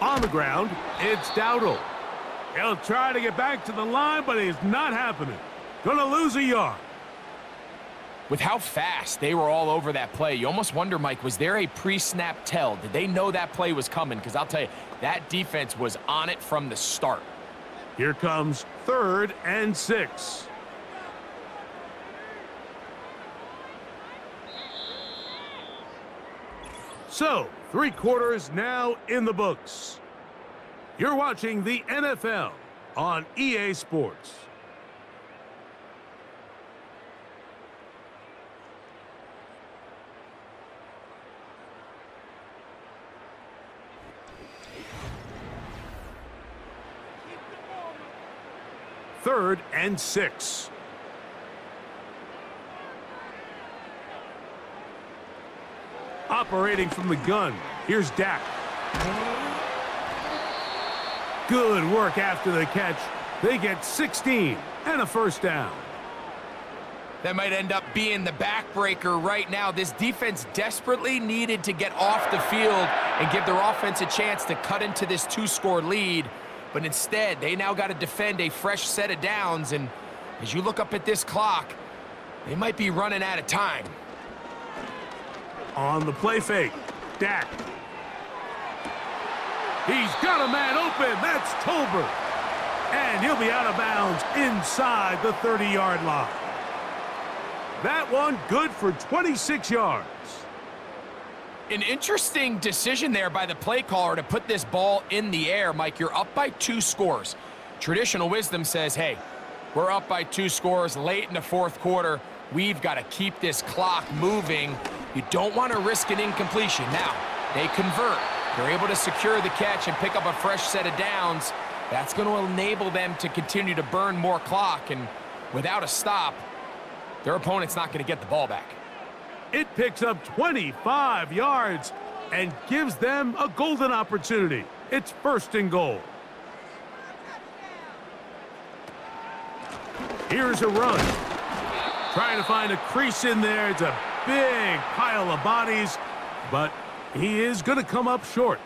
On the ground, it's Dowdle. He'll try to get back to the line, but it's not happening. Gonna lose a yard. With how fast they were all over that play, you almost wonder, Mike, was there a pre-snap tell? Did they know that play was coming? Because I'll tell you, that defense was on it from the start. Here comes 3rd and 6. So, 3 quarters now in the books. You're watching the NFL on EA Sports. Third and 6. Operating from the gun, here's Dak. Good work after the catch. They get 16 and a 1st down. That might end up being the backbreaker right now. This defense desperately needed to get off the field and give their offense a chance to cut into this 2-score lead. But instead, they now got to defend a fresh set of downs. And as you look up at this clock, they might be running out of time. On the play fake, Dak. He's got a man open. That's Tolbert. And he'll be out of bounds inside the 30-yard line. That one good for 26 yards. An interesting decision there by the play caller to put this ball in the air. Mike, you're up by 2 scores. Traditional wisdom says, hey, we're up by 2 scores late in the fourth quarter. We've got to keep this clock moving. You don't want to risk an incompletion. Now, they convert. They're able to secure the catch and pick up a fresh set of downs. That's going to enable them to continue to burn more clock. And without a stop, their opponent's not going to get the ball back. It picks up 25 yards and gives them a golden opportunity. It's 1st and goal. Here's a run. Trying to find a crease in there. It's a big pile of bodies, but he is going to come up short.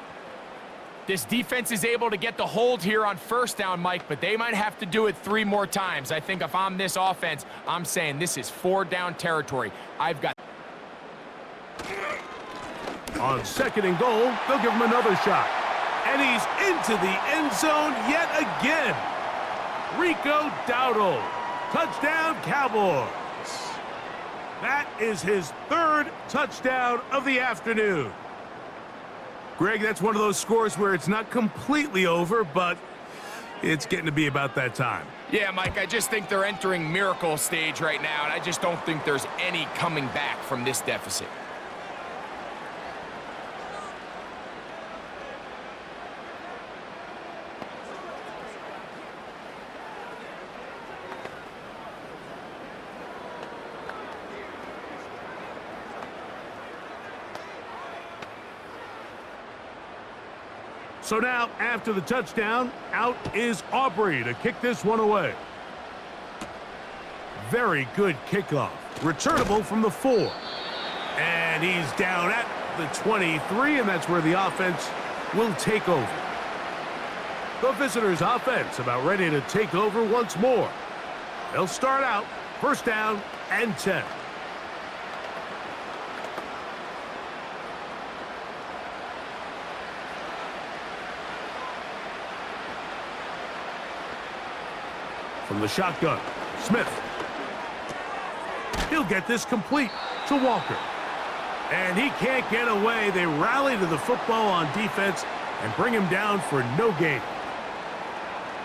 This defense is able to get the hold here on 1st down, Mike, but they might have to do it 3 more times. I think if I'm this offense, I'm saying this is 4-down territory. I've got... On 2nd and goal, they'll give him another shot. And he's into the end zone yet again. Rico Dowdle. Touchdown, Cowboys. That is his 3rd touchdown of the afternoon. Greg, that's one of those scores where it's not completely over, but it's getting to be about that time. Yeah, Mike, I just think they're entering miracle stage right now, and I just don't think there's any coming back from this deficit. So now, after the touchdown, out is Aubrey to kick this one away. Very good kickoff. Returnable from the 4. And he's down at the 23, and that's where the offense will take over. The visitors' offense about ready to take over once more. They'll start out 1st down and 10. From the shotgun, Smith. He'll get this complete to Walker. And he can't get away. They rally to the football on defense and bring him down for no gain.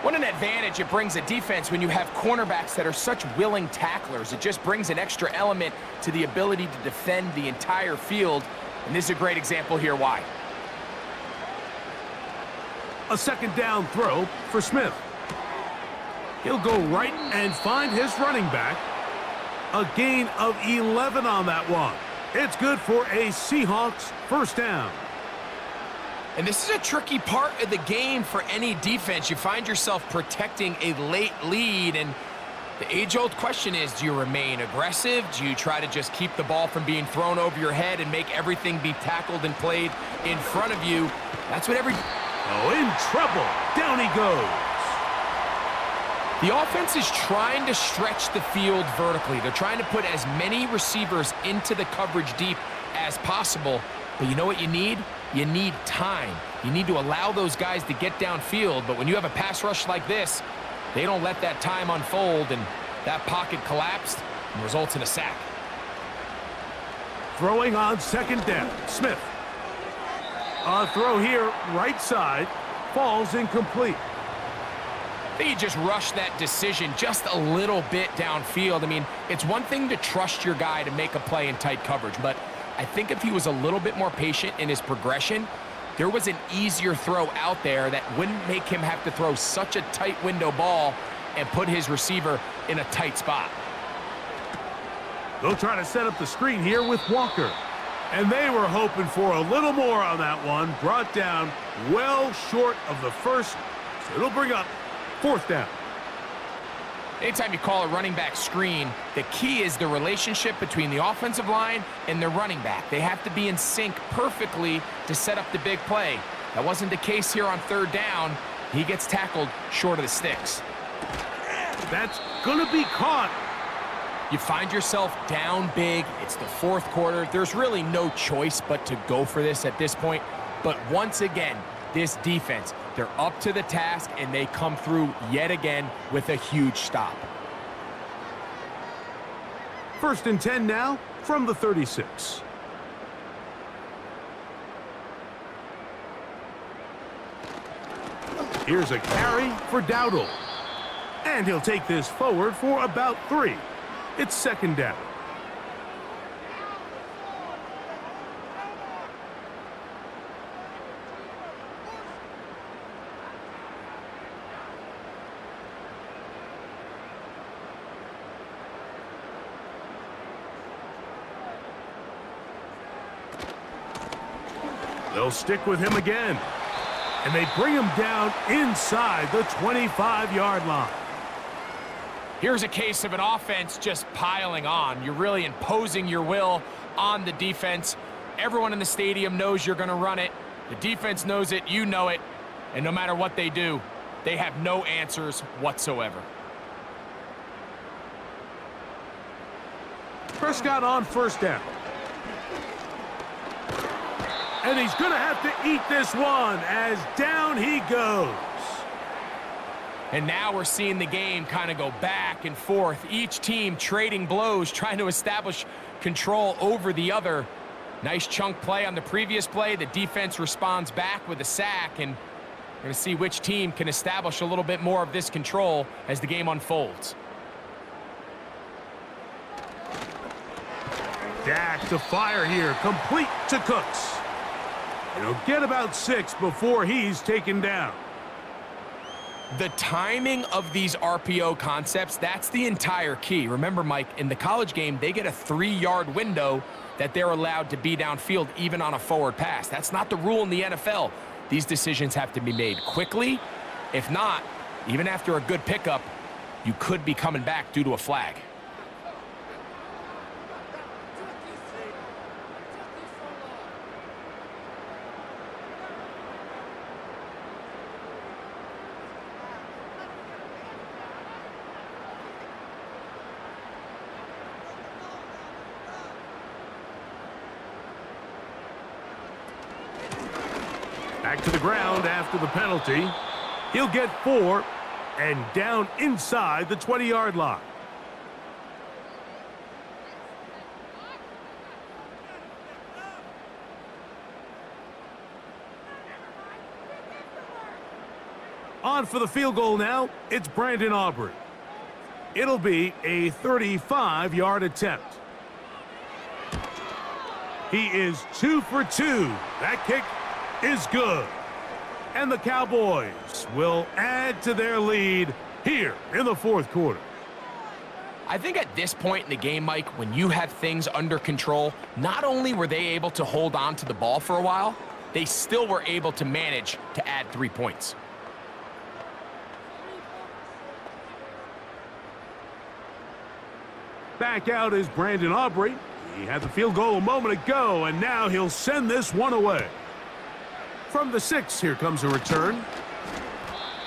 What an advantage it brings a defense when you have cornerbacks that are such willing tacklers. It just brings an extra element to the ability to defend the entire field. And this is a great example here why. A 2nd down throw for Smith. He'll go right and find his running back. A gain of 11 on that one. It's good for a Seahawks 1st down. And this is a tricky part of the game for any defense. You find yourself protecting a late lead, and the age-old question is, do you remain aggressive? Do you try to just keep the ball from being thrown over your head and make everything be tackled and played in front of you? That's what every... Oh, in trouble. Down he goes. The offense is trying to stretch the field vertically. They're trying to put as many receivers into the coverage deep as possible. But you know what you need? You need time. You need to allow those guys to get downfield. But when you have a pass rush like this, they don't let that time unfold, and that pocket collapsed and results in a sack. Throwing on 2nd down, Smith. A throw here, right side, falls incomplete. I think you just rushed that decision just a little bit downfield. I mean, it's one thing to trust your guy to make a play in tight coverage, but I think if he was a little bit more patient in his progression, there was an easier throw out there that wouldn't make him have to throw such a tight window ball and put his receiver in a tight spot. They'll try to set up the screen here with Walker. And they were hoping for a little more on that one. Brought down well short of the 1st, so it'll bring up 4th down. Anytime you call a running back screen, the key is the relationship between the offensive line and the running back. They have to be in sync perfectly to set up the big play. That wasn't the case here on 3rd down. He gets tackled short of the sticks. That's going to be caught. You find yourself down big. It's the 4th quarter. There's really no choice but to go for this at this point. But once again, this defense, they're up to the task, and they come through yet again with a huge stop. 1st and 10 now from the 36. Here's a carry for Dowdle. And he'll take this forward for about 3. It's second down. They'll stick with him again. And they bring him down inside the 25-yard line. Here's a case of an offense just piling on. You're really imposing your will on the defense. Everyone in the stadium knows you're going to run it. The defense knows it, you know it. And no matter what they do, they have no answers whatsoever. Prescott on first down. And he's going to have to eat this one as down he goes. And now we're seeing the game kind of go back and forth. Each team trading blows, trying to establish control over the other. Nice chunk play on the previous play. The defense responds back with a sack. And we're going to see which team can establish a little bit more of this control as the game unfolds. Dak to fire here, complete to Cooks. He'll get about 6 before he's taken down. The timing of these RPO concepts, that's the entire key. Remember, Mike, in the college game, they get a 3-yard window that they're allowed to be downfield even on a forward pass. That's not the rule in the NFL. These decisions have to be made quickly. If not, even after a good pickup, you could be coming back due to a flag. Back to the ground after the penalty. He'll get 4 and down inside the 20-yard line. On for the field goal now, it's Brandon Aubrey. It'll be a 35-yard attempt. He is 2 for 2. That kick is good. And the Cowboys will add to their lead here in the fourth quarter. I think at this point in the game, Mike, when you have things under control, not only were they able to hold on to the ball for a while, they still were able to manage to add 3 points. Back out is Brandon Aubrey. He had the field goal a moment ago, and now he'll send this one away. From the 6, here comes a return.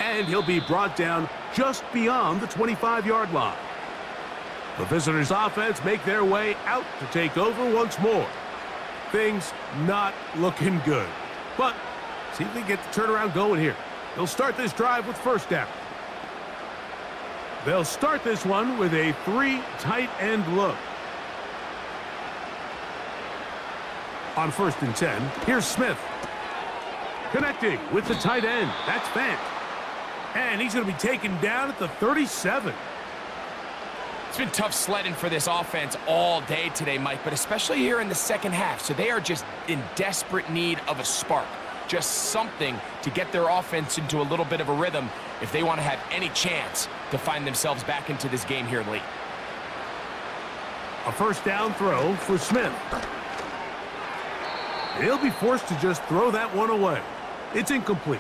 And he'll be brought down just beyond the 25-yard line. The visitors' offense make their way out to take over once more. Things not looking good. But see if they get the turnaround going here. They'll start this drive with first down. They'll start this one with a 3 tight end look. On 1st and 10, here's Smith. Connecting with the tight end. That's Fant. And he's going to be taken down at the 37. It's been tough sledding for this offense all day today, Mike, but especially here in the second half. So they are just in desperate need of a spark. Just something to get their offense into a little bit of a rhythm if they want to have any chance to find themselves back into this game here late. A first down throw for Smith. He'll be forced to just throw that one away. It's incomplete.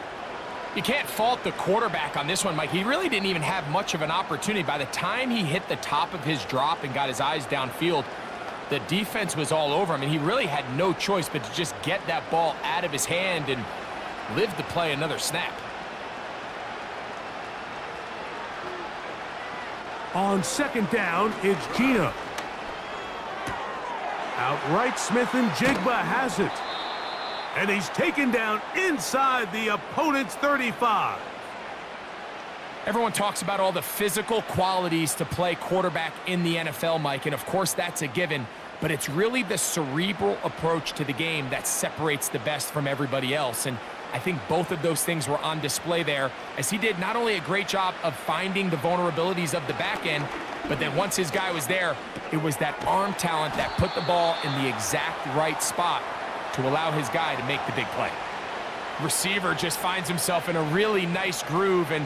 You can't fault the quarterback on this one, Mike. He really didn't even have much of an opportunity. By the time he hit the top of his drop and got his eyes downfield, the defense was all over him, and he really had no choice but to just get that ball out of his hand and live to play another snap. On second down, it's Gino. Outright, Smith and Jigba has it. And he's taken down inside the opponent's 35. Everyone talks about all the physical qualities to play quarterback in the NFL, Mike, and of course that's a given, but it's really the cerebral approach to the game that separates the best from everybody else. And I think both of those things were on display there, as he did not only a great job of finding the vulnerabilities of the back end, but then once his guy was there, it was that arm talent that put the ball in the exact right spot to allow his guy to make the big play. Receiver just finds himself in a really nice groove, and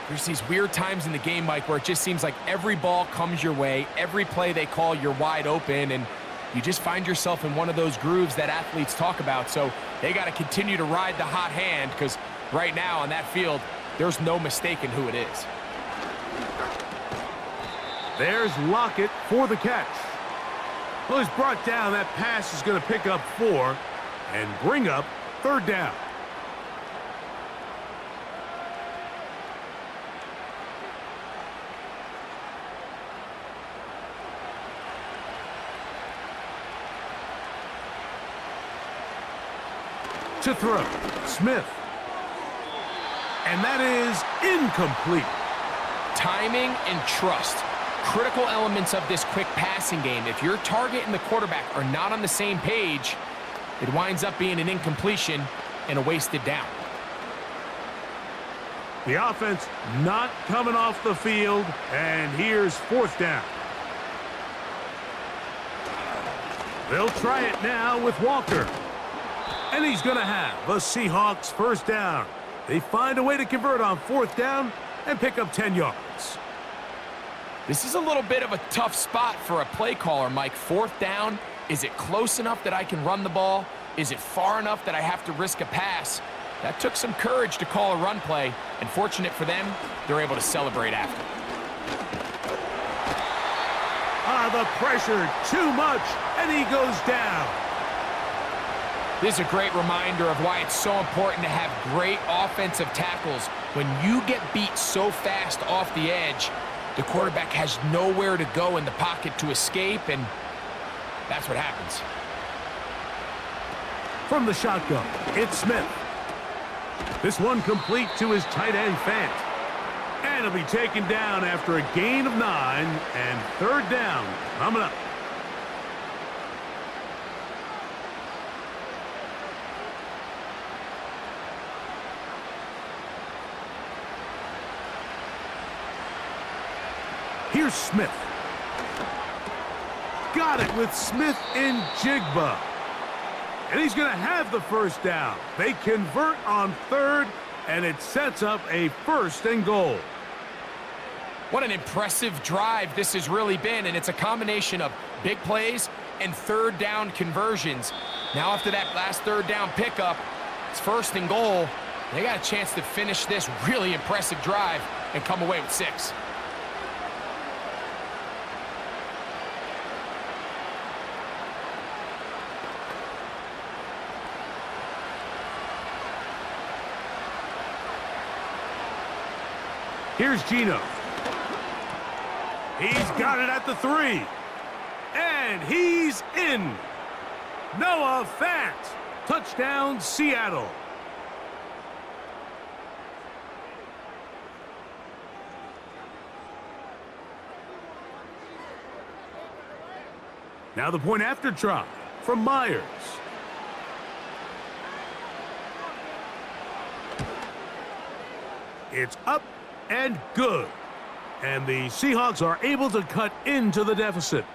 there's these weird times in the game, Mike, where it just seems like every ball comes your way, every play they call, you're wide open, and you just find yourself in one of those grooves that athletes talk about. So they got to continue to ride the hot hand, because right now on that field, there's no mistaking who it is. There's Lockett for the catch. Well, he's brought down. That pass is going to pick up 4 and bring up 3rd down. To throw, Smith. And that is incomplete. Timing and trust, critical elements of this quick passing game. If your target and the quarterback are not on the same page, it winds up being an incompletion and a wasted down. The offense not coming off the field, and here's 4th down. They'll try it now with Walker. And he's going to have a Seahawks 1st down. They find a way to convert on 4th down and pick up 10 yards. This is a little bit of a tough spot for a play caller, Mike. 4th down, is it close enough that I can run the ball? Is it far enough that I have to risk a pass? That took some courage to call a run play, and fortunate for them, they're able to celebrate after. The pressure, too much, and he goes down. This is a great reminder of why it's so important to have great offensive tackles. When you get beat so fast off the edge, the quarterback has nowhere to go in the pocket to escape, and that's what happens. From the shotgun, it's Smith. This one complete to his tight end, Fant. And he'll be taken down after a gain of 9, and 3rd down coming up. Here's Smith. Got it with Smith in Jigba. And he's going to have the 1st down. They convert on 3rd, and it sets up a 1st and goal. What an impressive drive this has really been, and it's a combination of big plays and 3rd down conversions. Now after that last 3rd down pickup, it's 1st and goal. They got a chance to finish this really impressive drive and come away with 6. Here's Gino. He's got it at the 3. And he's in. Noah Fant. Touchdown, Seattle. Now the point after try from Myers. It's up and good. And the Seahawks are able to cut into the deficit.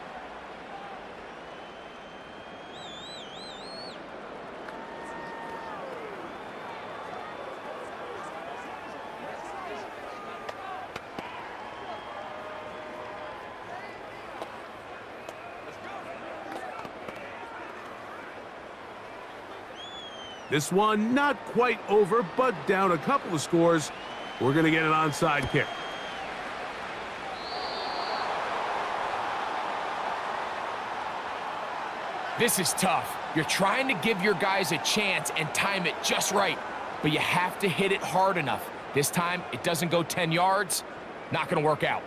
This one not quite over, but down a couple of scores. We're going to get an onside kick. This is tough. You're trying to give your guys a chance and time it just right, but you have to hit it hard enough. This time, it doesn't go 10 yards. Not going to work out.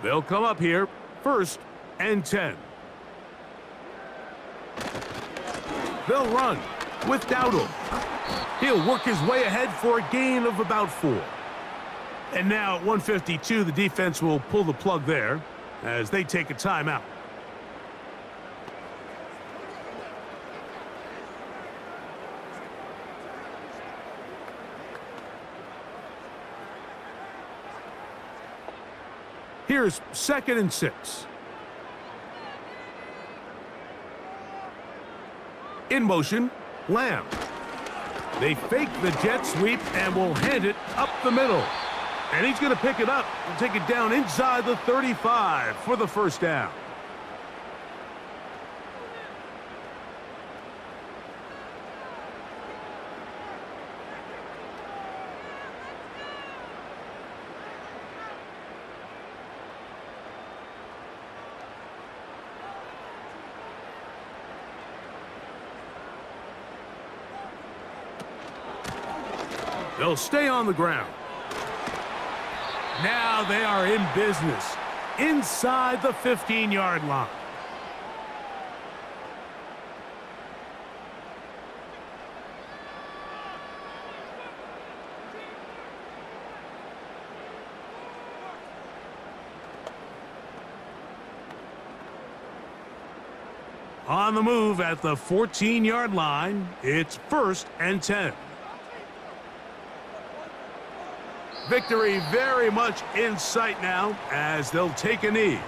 They'll come up here, 1st and 10. They'll run with Dowdle. He'll work his way ahead for a gain of about 4. And now at 152, the defense will pull the plug there as they take a timeout. Here's 2nd and 6. In motion, Lamb. They fake the jet sweep and will hand it up the middle. And he's going to pick it up and take it down inside the 35 for the first down. They'll stay on the ground. Now they are in business inside the 15-yard line. On the move at the 14-yard line, it's 1st and 10. Victory very much in sight now as they'll take a knee.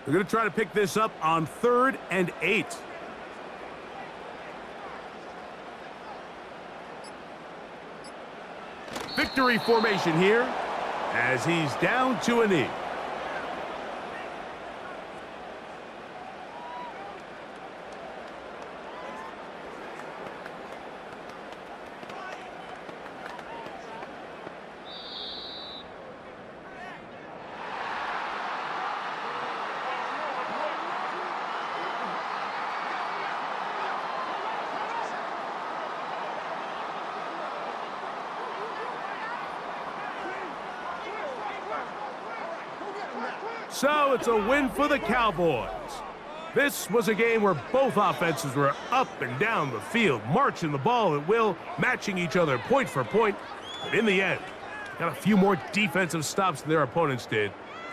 They're going to try to pick this up on 3rd and 8. Victory formation here as he's down to a knee. So it's a win for the Cowboys. This was a game where both offenses were up and down the field, marching the ball at will, matching each other point for point. But in the end, got a few more defensive stops than their opponents did.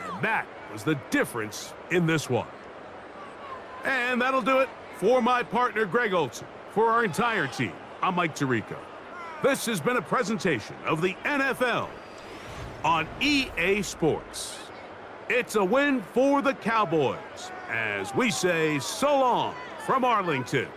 And that was the difference in this one. And that'll do it for my partner, Greg Olson. For our entire team, I'm Mike Tirico. This has been a presentation of the NFL on EA Sports. It's a win for the Cowboys, as we say so long from Arlington.